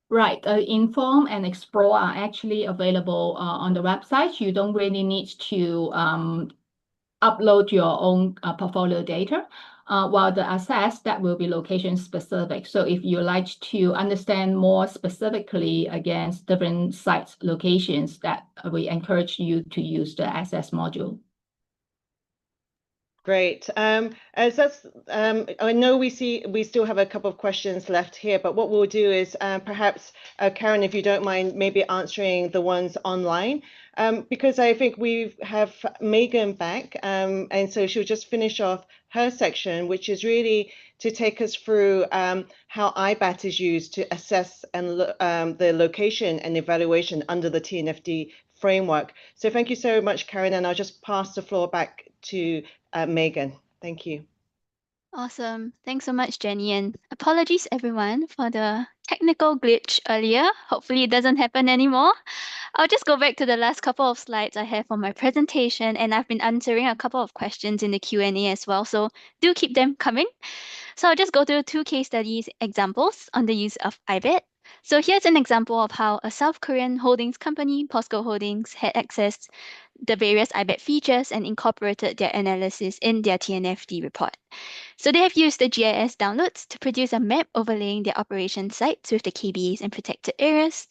Right, Inform and Explore are actually available on the website. You don't really need to upload your own portfolio data, while the Assess, that will be location specific. So if you like to understand more specifically against different sites locations, that we encourage you to use the Assess module. Great. As that's, I know we still have a couple of questions left here, but what we'll do is perhaps, Karen, if you don't mind, maybe answering the ones online, because I think we have Megan back, and so she'll just finish off her section, which is really to take us through how IBAT is used to assess and the location and evaluation under the TNFD framework. So thank you so much, Karen, and I'll just pass the floor back to Megan. Thank you. Awesome. Thanks so much, Jenny. And apologies, everyone, for the technical glitch earlier. Hopefully it doesn't happen anymore. I'll just go back to the last couple of slides I have for my presentation, and I've been answering a couple of questions in the Q&A as well, so do keep them coming. So I'll just go through 2 case studies examples on the use of IBAT. So here's an example of how a South Korean holdings company, POSCO Holdings, had accessed the various IBAT features and incorporated their analysis in their TNFD report. So they have used the GIS downloads to produce a map overlaying their operation sites with the KBAs and protected areas,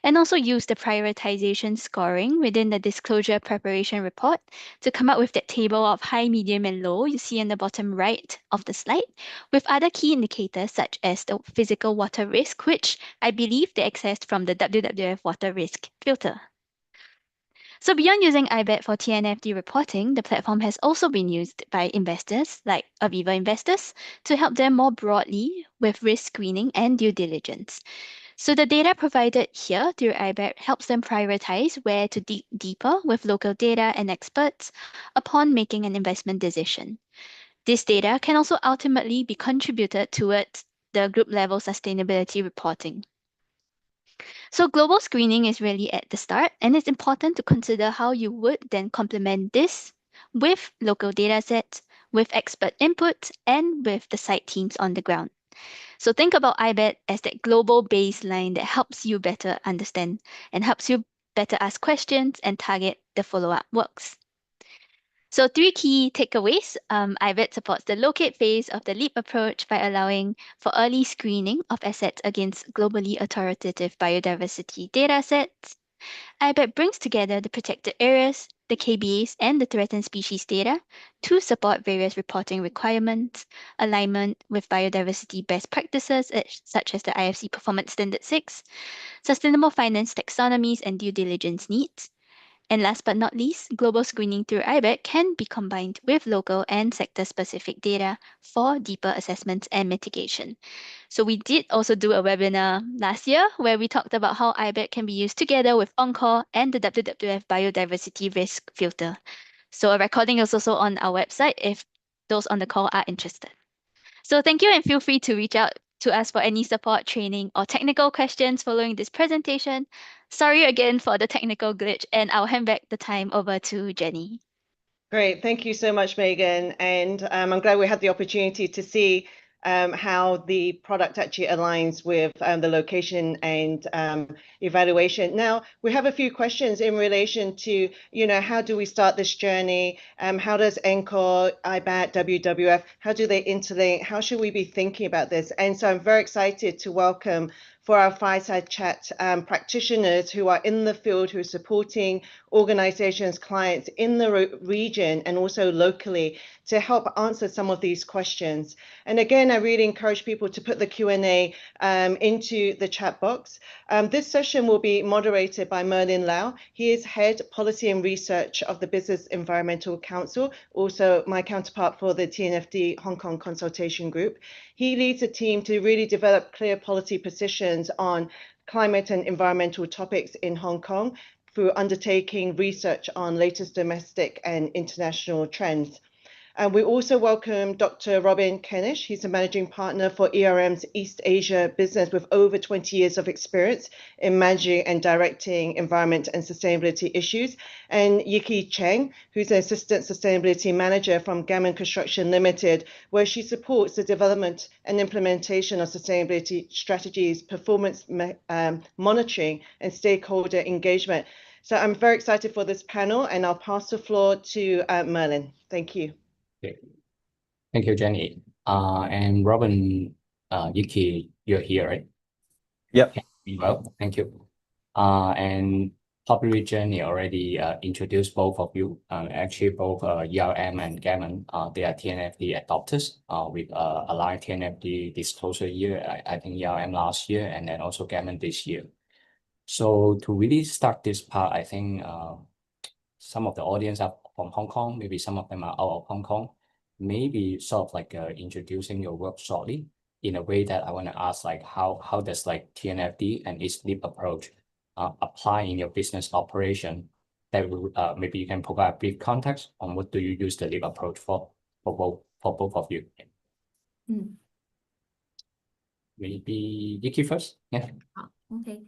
and also used the prioritization scoring within the disclosure preparation report to come up with that table of high, medium, and low you see in the bottom right of the slide, with other key indicators such as the physical water risk, which I believe they accessed from the WWF water risk filter. So beyond using IBAT for TNFD reporting, the platform has also been used by investors like Aviva Investors to help them more broadly with risk screening and due diligence. So the data provided here through IBAT helps them prioritize where to dig deeper with local data and experts upon making an investment decision. This data can also ultimately be contributed towards the group level sustainability reporting. So global screening is really at the start, and it's important to consider how you would then complement this with local data sets, with expert input, and with the site teams on the ground. So think about IBAT as that global baseline that helps you better understand and helps you better ask questions and target the follow-up works. So 3 key takeaways. IBAT supports the locate phase of the LEAP approach by allowing for early screening of assets against globally authoritative biodiversity data sets. IBAT brings together the protected areas, the KBAs, and the threatened species data to support various reporting requirements, alignment with biodiversity best practices such as the IFC Performance Standard 6, sustainable finance taxonomies and due diligence needs. And last but not least, global screening through IBAT can be combined with local and sector-specific data for deeper assessments and mitigation. So we did also do a webinar last year where we talked about how IBAT can be used together with Encore and the WWF Biodiversity Risk Filter. So a recording is also on our website if those on the call are interested. So thank you, and feel free to reach out to us for any support, training, or technical questions following this presentation. Sorry again for the technical glitch, and I'll hand back the time over to Jenny. Great. Thank you so much, Megan. And I'm glad we had the opportunity to see how the product actually aligns with the location and evaluation. Now, we have a few questions in relation to, how do we start this journey? How does Encore, IBAT, WWF, how do they interlink? How should we be thinking about this? And so I'm very excited to welcome for our fireside chat practitioners who are in the field, who are supporting organizations, clients in the region and also locally to help answer some of these questions. And again, I really encourage people to put the Q&A into the chat box. This session will be moderated by Merlin Lau. He is Head Policy and Research of the Business Environmental Council, also my counterpart for the TNFD Hong Kong Consultation Group. He leads a team to really develop clear policy positions on climate and environmental topics in Hong Kong through undertaking research on latest domestic and international trends. And we also welcome Dr. Robin Kenish. He's a managing partner for ERM's East Asia business with over 20 years of experience in managing and directing environment and sustainability issues. And Yiki Cheng, who's an assistant sustainability manager from Gammon Construction Limited, where she supports the development and implementation of sustainability strategies, performance monitoring, and stakeholder engagement. So I'm very excited for this panel, and I'll pass the floor to Merlin. Thank you. Okay. Thank you, Jenny. And Robin, Yuki, you're here, right? Yep. Well, thank you. And probably Jenny already introduced both of you. Actually, both ERM and Gammon, they are TNFD adopters with aligned TNFD disclosure year, I think ERM last year, and then also Gammon this year. So to really start this part, I think some of the audience are from Hong Kong, maybe some of them are out of Hong Kong, maybe sort of like introducing your work shortly in a way that I want to ask, like how does like TNFD and its LEAP approach apply in your business operation? That will maybe you can provide a brief context on what do you use the LEAP approach for both of you. Maybe Yiki first. Yeah. Okay.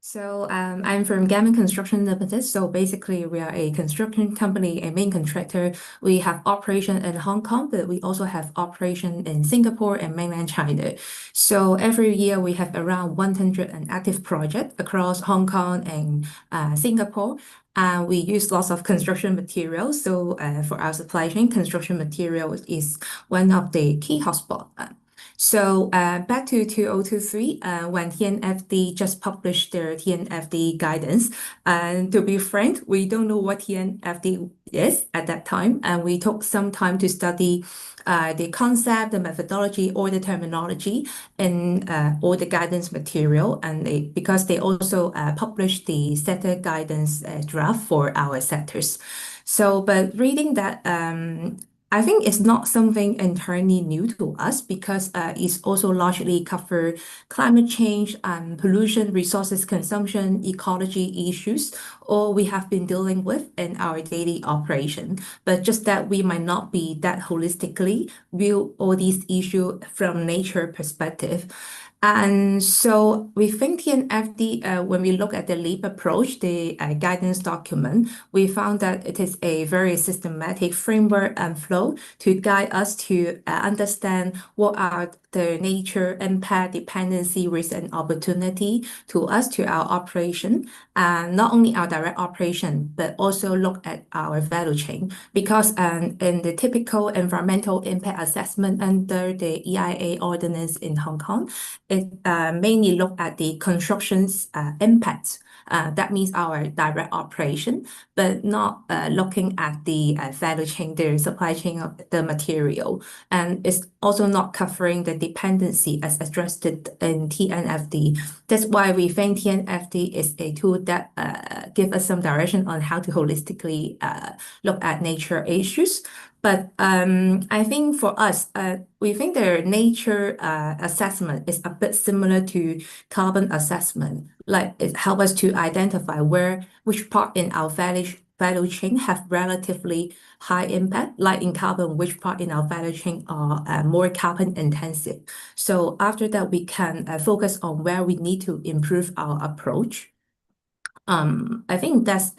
So I'm from Gammon Construction Limited. So basically, we are a construction company, a main contractor. We have operation in Hong Kong, but we also have operation in Singapore and mainland China. So every year we have around 100 active projects across Hong Kong and Singapore. We use lots of construction materials. So for our supply chain, construction materials is one of the key hotspots. So back to 2023, when TNFD just published their TNFD guidance, and to be frank, we don't know what TNFD is at that time, and we took some time to study the concept, the methodology, or the terminology in all the guidance material, and because they also published the sector guidance draft for our sectors. So, but reading that, I think it's not something entirely new to us because it's also largely covered climate change and pollution, resources consumption, ecology issues, all we have been dealing with in our daily operation. But just that we might not be that holistically view all these issues from nature perspective. And so we think TNFD, when we look at the LEAP approach, the guidance document, we found that it is a very systematic framework and flow to guide us to understand what are the nature, impact, dependency, risk, and opportunity to us, to our operation, and not only our direct operation, but also look at our value chain. Because in the typical environmental impact assessment under the EIA ordinance in Hong Kong, it mainly look at the construction's impact. That means our direct operation, but not looking at the value chain, the supply chain of the material. And it's also not covering the dependency as addressed in TNFD. That's why we think TNFD is a tool that gives us some direction on how to holistically look at nature issues. But I think for us, we think the nature assessment is a bit similar to carbon assessment. Like it helps us to identify which part in our value chain have relatively high impact, like in carbon, which part in our value chain are more carbon intensive. So after that, we can focus on where we need to improve our approach. I think that's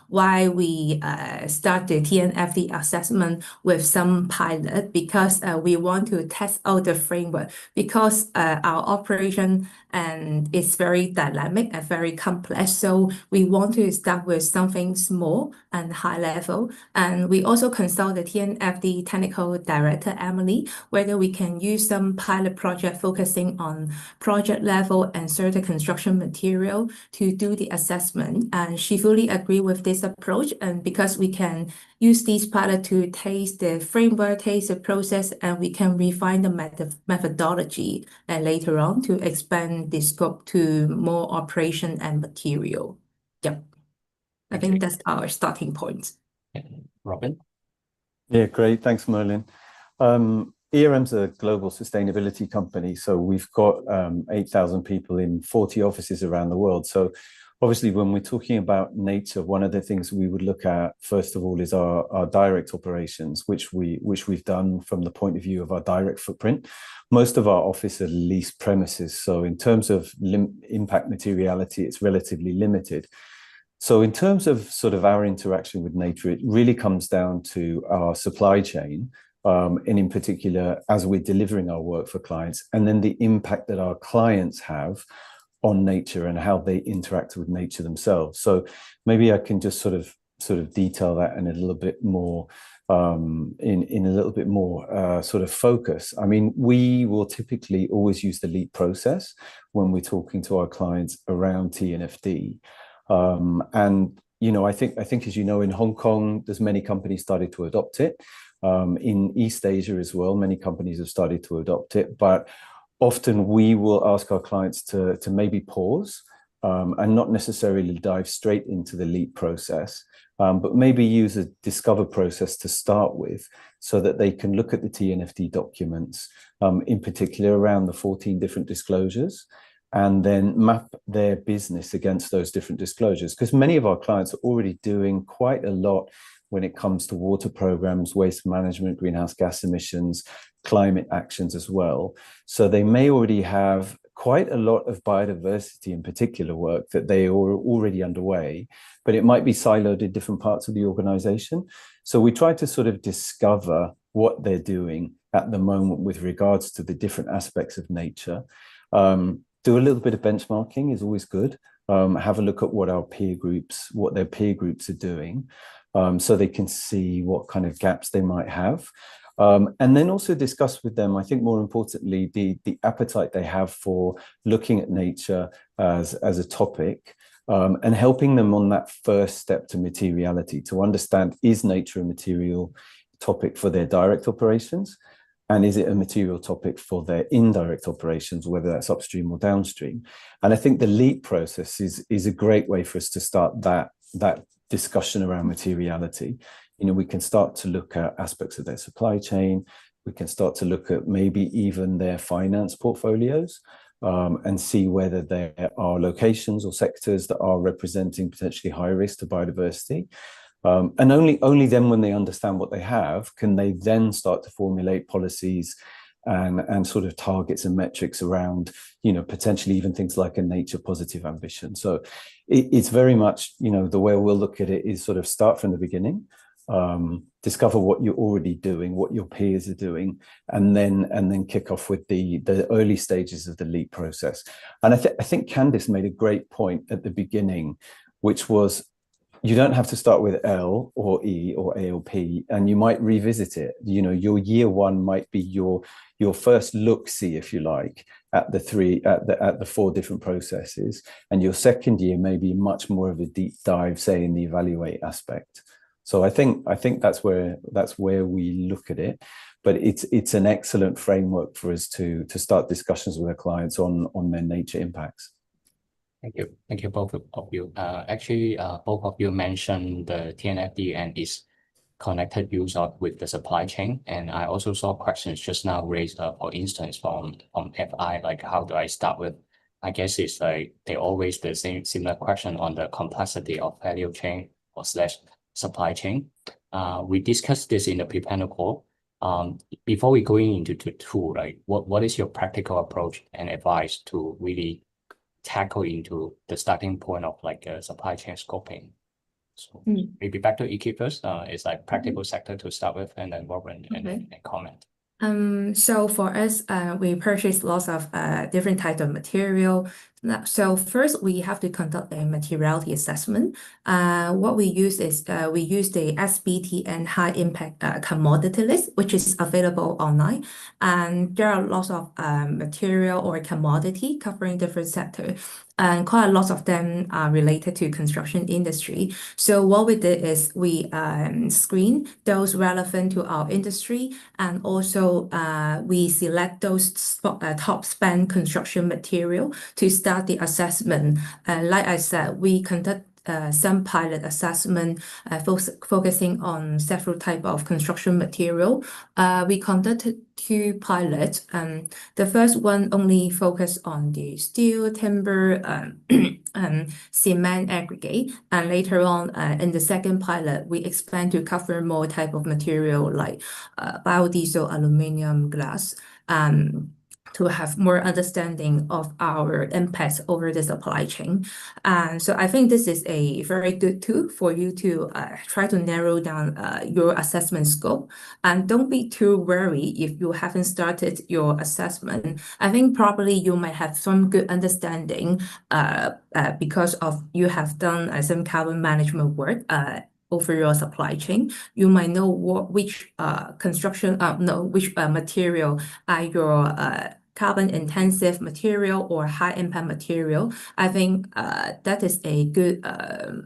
why we start the TNFD assessment with some pilot, because we want to test out the framework, because our operation and is very dynamic and very complex. So we want to start with something small and high level. And we also consult the TNFD technical director, Emily, whether we can use some pilot project focusing on project level and certain construction material to do the assessment. And she fully agree with this approach. And because we can use these pilot to taste the framework, taste the process, and we can refine the methodology and later on to expand the scope to more operation and material. Yep. I think that's our starting point. Robin? Yeah, great. Thanks, Merlin. ERM's a global sustainability company, so we've got 8,000 people in 40 offices around the world. So obviously, when we're talking about nature, one of the things we would look at, first of all, is our direct operations, which we've done from the point of view of our direct footprint. Most of our office are leased premises, so in terms of impact materiality, it's relatively limited. So in terms of sort of our interaction with nature, it really comes down to our supply chain, and in particular, as we're delivering our work for clients, and then the impact that our clients have on nature and how they interact with nature themselves. So maybe I can just sort of detail that in a little bit more, in a little bit more sort of focus. I mean, we will typically always use the LEAP process when we're talking to our clients around TNFD. And you know, I think as you know, in Hong Kong, there's many companies started to adopt it. In East Asia as well, many companies have started to adopt it. But often we will ask our clients to maybe pause and not necessarily dive straight into the LEAP process, but maybe use a discover process to start with, so that they can look at the TNFD documents, in particular around the 14 different disclosures, and then map their business against those different disclosures. Because many of our clients are already doing quite a lot when it comes to water programs, waste management, greenhouse gas emissions, climate actions as well. So they may already have quite a lot of biodiversity in particular work that they are already underway, but it might be siloed in different parts of the organization. So we try to sort of discover what they're doing at the moment with regards to the different aspects of nature. Do a little bit of benchmarking is always good. Have a look at what their peer groups are doing, so they can see what kind of gaps they might have. And then also discuss with them, I think more importantly, the appetite they have for looking at nature as a topic, and helping them on that first step to materiality, to understand, is nature a material topic for their direct operations? And is it a material topic for their indirect operations, whether that's upstream or downstream? And I think the LEAP process is a great way for us to start that discussion around materiality. You know, we can start to look at aspects of their supply chain. We can start to look at maybe even their finance portfolios, and see whether there are locations or sectors that are representing potentially high risk to biodiversity. And only then, when they understand what they have, can they then start to formulate policies and sort of targets and metrics around, you know, potentially even things like a nature positive ambition. So it's very much, you know, the way we'll look at it is sort of start from the beginning, discover what you're already doing, what your peers are doing, and then kick off with the early stages of the LEAP process. And I think Candice made a great point at the beginning, which was, you don't have to start with L or E or ALP, and you might revisit it. You know, your year one might be your first look-see, if you like, at the 4 different processes, and your second year may be much more of a deep dive, say, in the evaluate aspect. So I think that's where we look at it, but it's an excellent framework for us to start discussions with our clients on their nature impacts. Thank you both of you. Actually, both of you mentioned the TNFD and its connected use with the supply chain. And I also saw questions just now raised, for instance, from FI, like, how do I start with? I guess it's like they always the similar question on the complexity of value chain or / supply chain. We discussed this in the pre-panel call. Before we go into the tool, like what is your practical approach and advice to really tackle into the starting point of like supply chain scoping. So Mm. maybe back to Iki first. It's like practical sector to start with, and then Robin and comment. So for us, we purchase lots of different types of material. So first, we have to conduct a materiality assessment. What we use is we use the SBTN high impact commodity list, which is available online. And there are lots of material or commodity covering different sectors. And quite a lot of them are related to construction industry. So what we did is we screen those relevant to our industry, and also we select those top spend construction material to start the assessment. Like I said, we conduct some pilot assessment focusing on several types of construction material. We conducted 2 pilots. The first one only focused on the steel, timber, cement, aggregate. And later on, in the second pilot, we expand to cover more type of material like biodiesel, aluminum, glass, to have more understanding of our impacts over the supply chain. And so I think this is a very good tool for you to try to narrow down your assessment scope. And don't be too worried if you haven't started your assessment. I think probably you might have some good understanding because of you have done some carbon management work over your supply chain. You might know which material are your carbon intensive material or high impact material. I think that is a good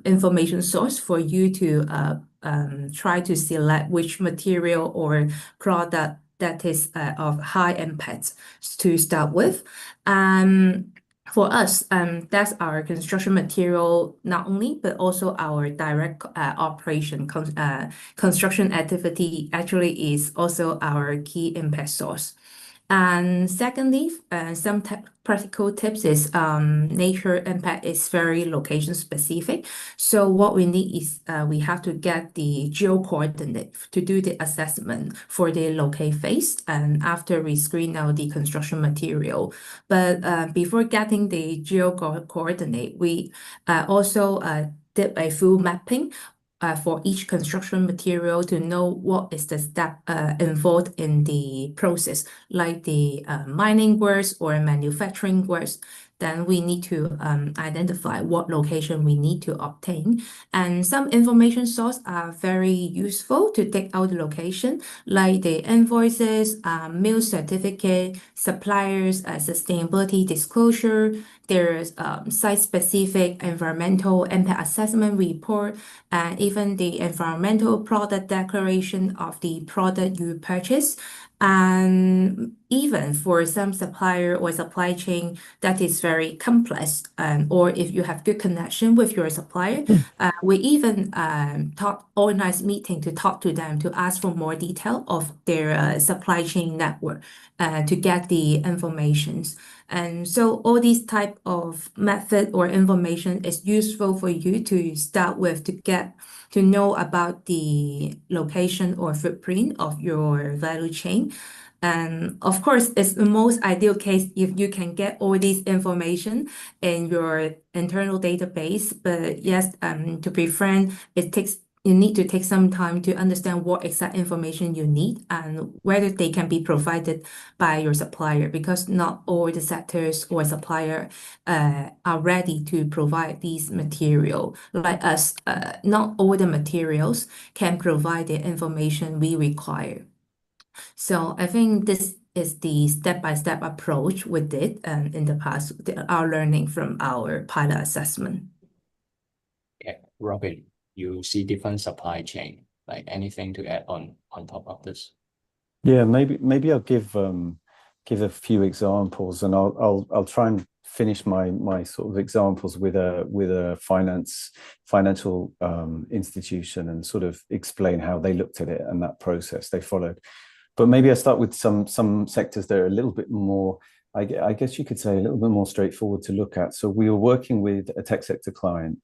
information source for you to try to select which material or product that is of high impact to start with. For us, that's our construction material not only, but also our direct operation construction activity actually is also our key impact source. And secondly, some practical tips is nature impact is very location specific. So what we need is we have to get the geo coordinate to do the assessment for the locate phase, and after we screen out the construction material. But before getting the geo coordinate, we also did a full mapping for each construction material to know what is the step involved in the process, like the mining works or manufacturing works. Then we need to identify what location we need to obtain. And some information sources are very useful to take out the location, like the invoices, mill certificate, suppliers, sustainability disclosure. There's site-specific environmental impact assessment report, and even the environmental product declaration of the product you purchase. And even for some supplier or supply chain that is very complex, or if you have good connection with your supplier, we even organize meeting to talk to them to ask for more detail of their supply chain network to get the informations. And so all these type of method or information is useful for you to start with to get to know about the location or footprint of your value chain. And of course, it's the most ideal case if you can get all this information in your internal database. But yes, to be frank, you need to take some time to understand what exact information you need and whether they can be provided by your supplier, because not all the sectors or supplier are ready to provide these material. Like us, not all the materials can provide the information we require. So I think this is the step-by-step approach we did in the past, our learning from our pilot assessment. Okay, Robin, you see different supply chain, like anything to add on top of this? Yeah, maybe I'll give a few examples, and I'll try and finish my sort of examples with a financial institution and sort of explain how they looked at it and that process they followed. But maybe I start with some sectors that are a little bit more, I guess you could say, a little bit more straightforward to look at. So we were working with a tech sector client,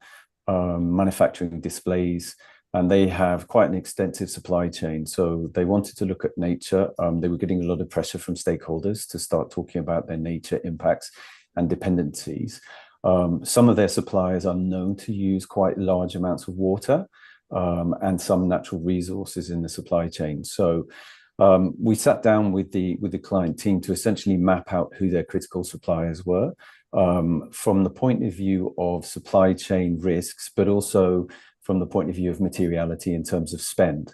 manufacturing displays, and they have quite an extensive supply chain. So they wanted to look at nature. They were getting a lot of pressure from stakeholders to start talking about their nature impacts. and dependencies. Some of their suppliers are known to use quite large amounts of water and some natural resources in the supply chain. So we sat down with the client team to essentially map out who their critical suppliers were from the point of view of supply chain risks, but also from the point of view of materiality in terms of spend.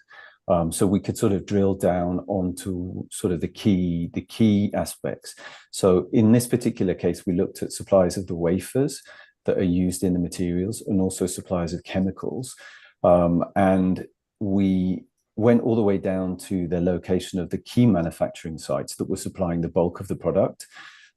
So we could sort of drill down onto sort of the key aspects. So in this particular case, we looked at suppliers of the wafers that are used in the materials and also suppliers of chemicals. And we went all the way down to the location of the key manufacturing sites that were supplying the bulk of the product,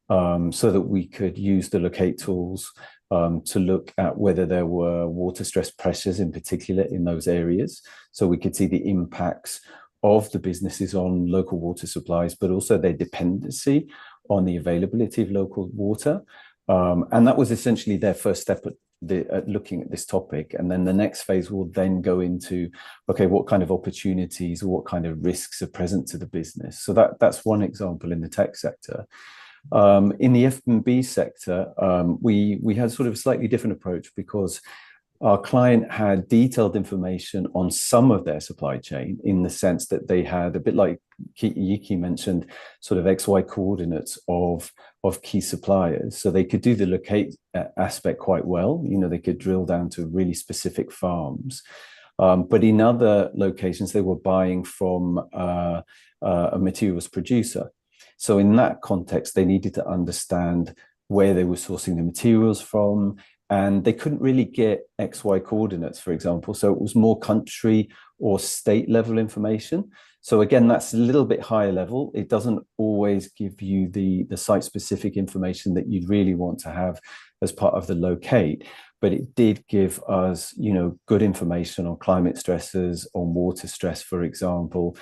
so that we could use the locate tools to look at whether there were water stress pressures in particular in those areas. So we could see the impacts of the businesses on local water supplies, but also their dependency on the availability of local water. And that was essentially their first step at looking at this topic. And then the next phase will then go into, okay, what kind of opportunities or what kind of risks are present to the business? So that's one example in the tech sector. In the F&B sector, we had sort of a slightly different approach because our client had detailed information on some of their supply chain in the sense that they had, a bit like Yiki mentioned, sort of XY coordinates of key suppliers. So they could do the locate aspect quite well. You know, they could drill down to really specific farms. But in other locations, they were buying from a materials producer. So in that context, they needed to understand where they were sourcing the materials from, and they couldn't really get XY coordinates, for example. So it was more country or state level information. So again, that's a little bit higher level. It doesn't always give you the site specific information that you'd really want to have as part of the locate, but it did give us, you know, good information on climate stresses, on water stress, for example,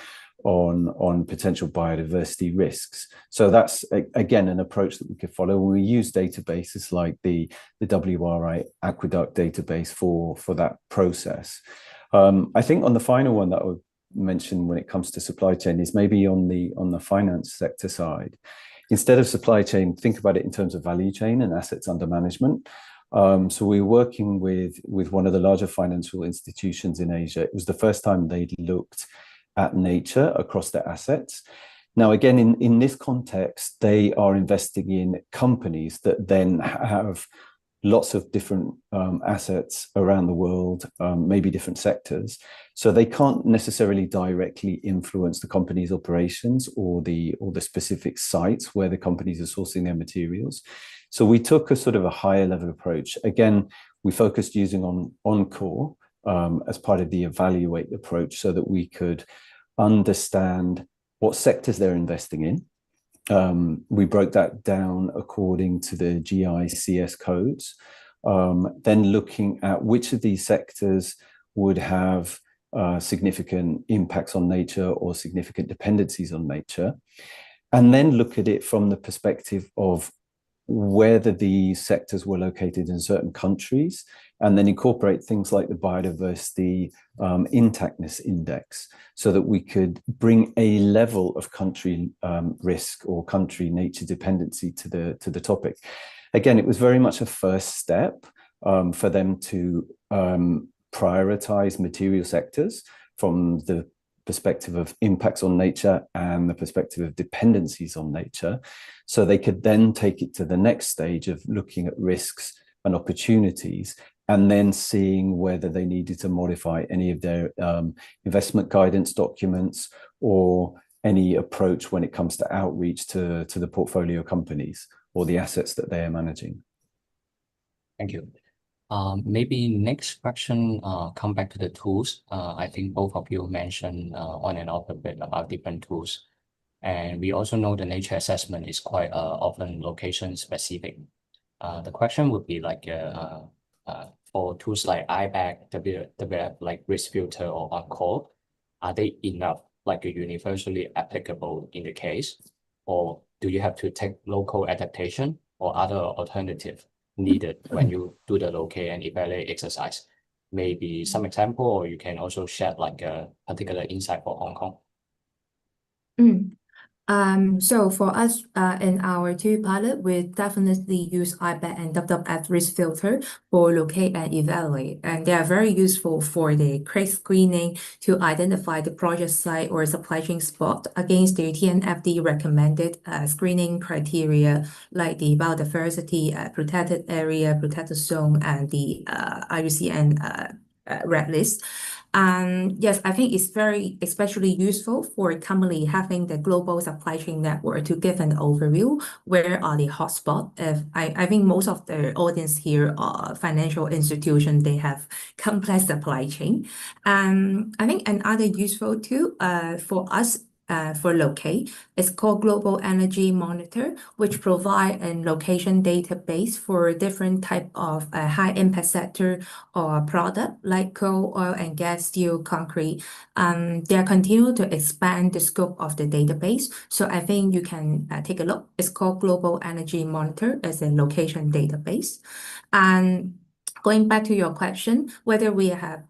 on potential biodiversity risks. So that's again an approach that we could follow. We use databases like the WRI Aqueduct database for that process. I think on the final one that I would mention when it comes to supply chain is maybe on the finance sector side. Instead of supply chain, think about it in terms of value chain and assets under management. So we're working with one of the larger financial institutions in Asia. It was the first time they'd looked at nature across their assets. Now, again, in this context, they are investing in companies that then have lots of different assets around the world, maybe different sectors. So they can't necessarily directly influence the company's operations or the specific sites where the companies are sourcing their materials. So we took a sort of a higher level approach. Again, we focused using on core as part of the evaluate approach so that we could understand what sectors they're investing in. We broke that down according to the GICS codes, then looking at which of these sectors would have significant impacts on nature or significant dependencies on nature, and then look at it from the perspective of whether these sectors were located in certain countries, and then incorporate things like the biodiversity intactness index so that we could bring a level of country risk or country nature dependency to the topic. Again, it was very much a first step for them to prioritize material sectors from the perspective of impacts on nature and the perspective of dependencies on nature. So they could then take it to the next stage of looking at risks and opportunities, and then seeing whether they needed to modify any of their investment guidance documents or any approach when it comes to outreach to the portfolio companies or the assets that they are managing. Thank you. Maybe next question, come back to the tools. I think both of you mentioned on and off a bit about different tools. And we also know the nature assessment is quite often location specific. The question would be like for tools like IBAC, WWF, like risk filter or on-call, are they enough, like universally applicable in the case? Or do you have to take local adaptation or other alternative needed when you do the locate and evaluate exercise? Maybe some example, or you can also share like a particular insight for Hong Kong. So for us, in our two pilot, we definitely use IPAD and WWF risk filter for locate and evaluate, and they are very useful for the case screening to identify the project site or supply chain spot against the TNFD recommended screening criteria like the biodiversity, protected area, protected zone, and the IUCN red list. Yes, I think it's very especially useful for a company having the global supply chain network to give an overview where are the hotspots. If I think most of the audience here are financial institutions, they have complex supply chain. I think another useful tool for us for locate is called Global Energy Monitor, which provide a location database for different type of high impact sector or product like coal, oil and gas, steel, concrete. They are continue to expand the scope of the database. So I think you can take a look. It's called Global Energy Monitor as a location database. And going back to your question, whether we have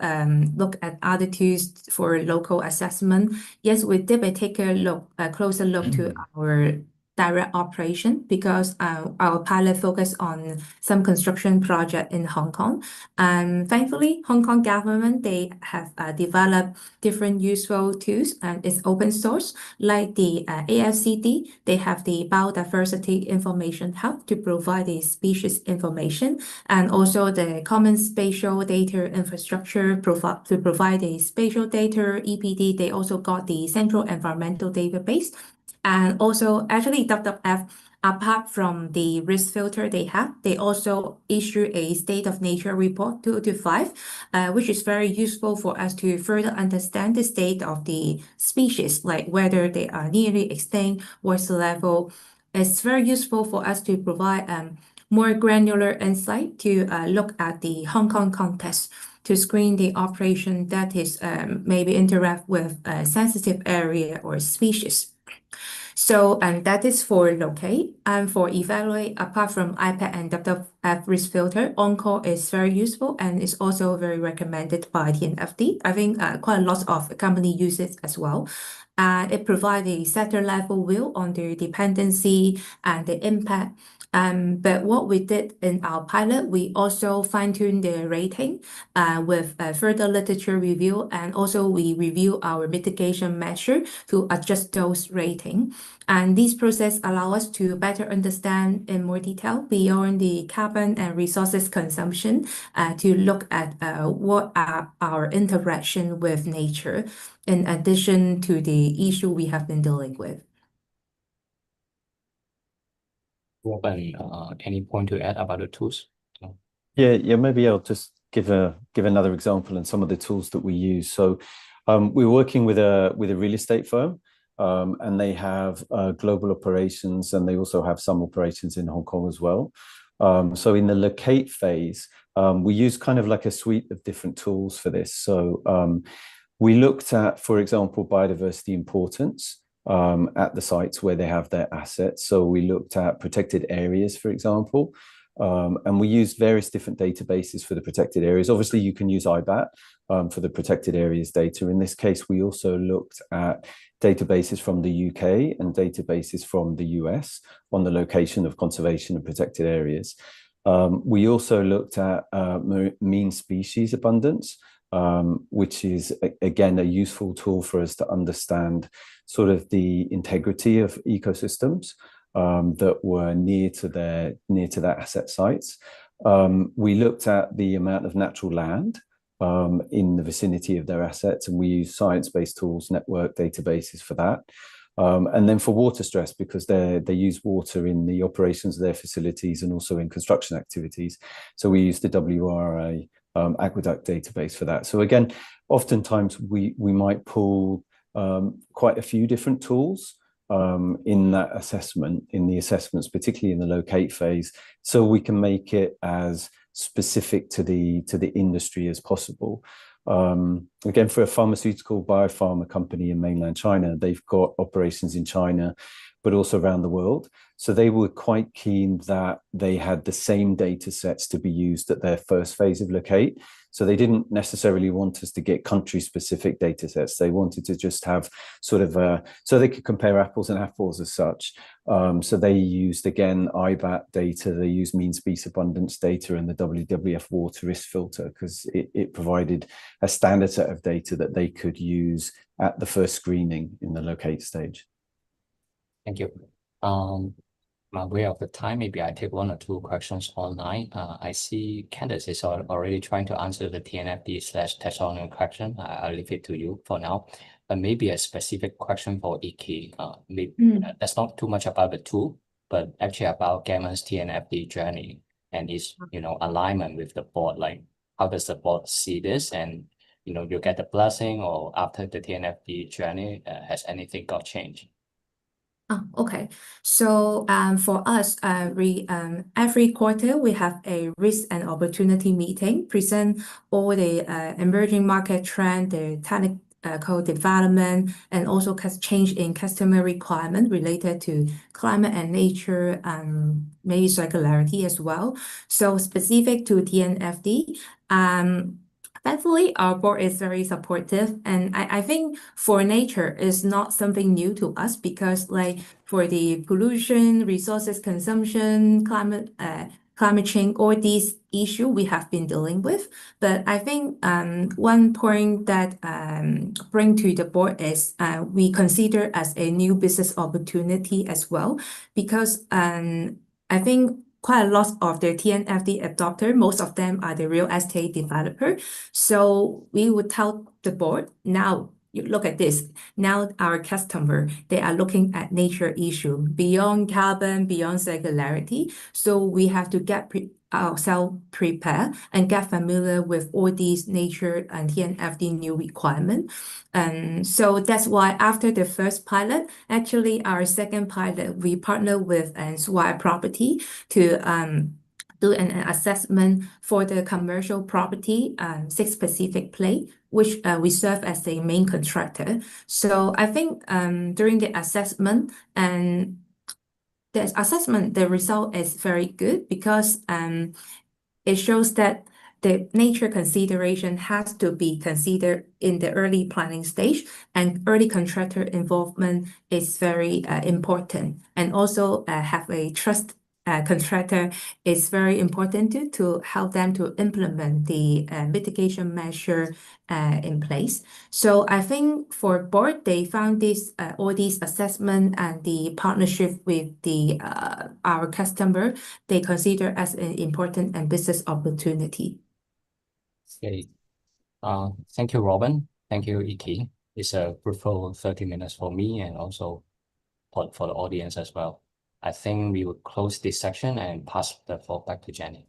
looked at other tools for local assessment. Yes, we did take a closer look to our direct operation because our pilot focused on some construction project in Hong Kong. Thankfully, Hong Kong government, they have developed different useful tools and it's open source like the AFCD. They have the Biodiversity Information Hub to provide the species information and also the Common Spatial Data Infrastructure to provide the spatial data, EPD. They also got the Central Environmental Database. And also, actually, WWF, apart from the risk filter they also issue a State of Nature report 205, which is very useful for us to further understand the state of the species, like whether they are nearly extinct, what's the level. It's very useful for us to provide more granular insight to look at the Hong Kong context to screen the operation that is maybe interact with a sensitive area or species. So, and that is for locate and for evaluate, apart from IPAD and WWF risk filter, OnCall is very useful and is also very recommended by TNFD. I think quite a lot of company use it as well. It provides a sector level view on the dependency and the impact. But what we did in our pilot, we also fine-tuned the rating with further literature review, and also we review our mitigation measure to adjust those rating. And this process allow us to better understand in more detail beyond the carbon and resources consumption to look at what are our interaction with nature in addition to the issue we have been dealing with. Robin, any point to add about the tools? Yeah, maybe I'll just give another example and some of the tools that we use. So we're working with a real estate firm, and they have global operations, and they also have some operations in Hong Kong as well. So in the locate phase, we use kind of like a suite of different tools for this. So we looked at, for example, biodiversity importance at the sites where they have their assets. So we looked at protected areas, for example, and we used various different databases for the protected areas. Obviously, you can use IBAT for the protected areas data. In this case, we also looked at databases from the UK and databases from the US on the location of conservation and protected areas. We also looked at mean species abundance, which is, again, a useful tool for us to understand sort of the integrity of ecosystems that were near to their asset sites. We looked at the amount of natural land in the vicinity of their assets, and we use science-based tools, network databases for that. And then for water stress, because they use water in the operations of their facilities and also in construction activities. So we use the WRA aqueduct database for that. So again, oftentimes we might pull quite a few different tools in that assessment, in the assessments, particularly in the locate phase, so we can make it as specific to the industry as possible. Again, for a pharmaceutical biopharma company in mainland China, they've got operations in China, but also around the world. So they were quite keen that they had the same data sets to be used at their first phase of Locate. So they didn't necessarily want us to get country-specific data sets. They wanted to just have sort of so they could compare apples and apples as such. So they used, again, IBAT data, they used mean species abundance data and the WWF water risk filter, because it provided a standard set of data that they could use at the first screening in the Locate stage. Thank you. By way of the time, maybe I take one or two questions online. I see Candace is already trying to answer the TNFD/taxonomy question. I'll leave it to you for now. But maybe a specific question for Iki. That's not too much about the tool, but actually about Gammon's TNFD journey and its alignment with the board. Like, how does the board see this? And you get the blessing, or after the TNFD journey, has anything got changed? Oh, okay. So for us, every quarter we have a risk and opportunity meeting, present all the emerging market trend, the technical development, and also change in customer requirement related to climate and nature, maybe circularity as well. So specific to TNFD, thankfully, our board is very supportive, and I think for nature is not something new to us, because like for the pollution, resources consumption, climate change, all these issues we have been dealing with. But I think one point that bring to the board is we consider as a new business opportunity as well, because I think quite a lot of the TNFD adopter, most of them are the real estate developer. So we would tell the board, now you look at this. Now our customer, they are looking at nature issue beyond carbon, beyond circularity. So we have to get ourselves prepared and get familiar with all these nature and TNFD new requirements. And so that's why after the first pilot, actually our second pilot, we partner with Swire Property to do an assessment for the commercial property, 6 Pacific Place, which we serve as the main contractor. So I think during the assessment, the result is very good, because it shows that the nature consideration has to be considered in the early planning stage, and early contractor involvement is very important. And also have a trust contractor is very important to help them to implement the mitigation measure in place. So I think for board, they found this all these assessment and the partnership with our customer, they consider as an important and business opportunity. Okay. Thank you, Robin. Thank you, Iki. It's a fruitful 30 minutes for me, and also for the audience as well. I think we will close this section and pass the floor back to Jenny.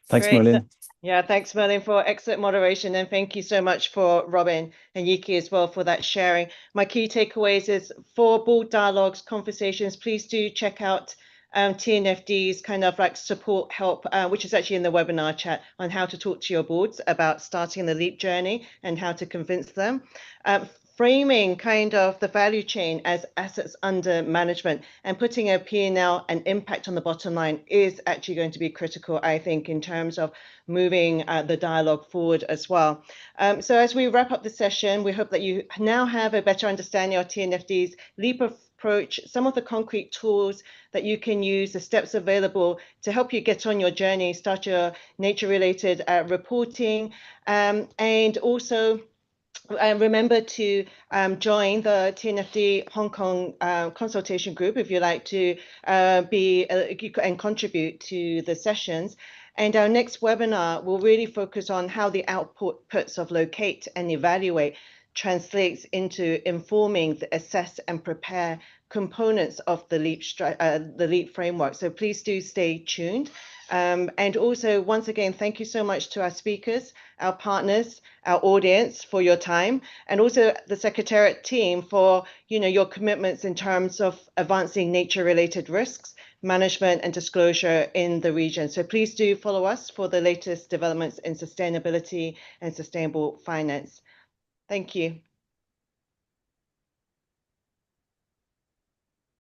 Thanks, Great. Merlin. Yeah, thanks, Merlin, for excellent moderation. And thank you so much for Robin and Iki as well for that sharing. My key takeaways is for board dialogues, conversations, please do check out TNFD's kind of like support help, which is actually in the webinar chat, on how to talk to your boards about starting the LEAP journey and how to convince them. Framing kind of the value chain as assets under management and putting a P&L and impact on the bottom line is actually going to be critical, I think, in terms of moving the dialogue forward as well. So as we wrap up the session, we hope that you now have a better understanding of TNFD's LEAP approach, some of the concrete tools that you can use, the steps available to help you get on your journey, start your nature-related reporting, and also remember to join the TNFD Hong Kong consultation group if you like to be and contribute to the sessions. And our next webinar will really focus on how the outputs of locate and evaluate translates into informing the assess and prepare components of the LEAP framework. So please do stay tuned. And also, once again, thank you so much to our speakers, our partners, our audience for your time, and also the Secretariat team for your commitments in terms of advancing nature-related risks, management and disclosure in the region. So please do follow us for the latest developments in sustainability and sustainable finance. Thank you.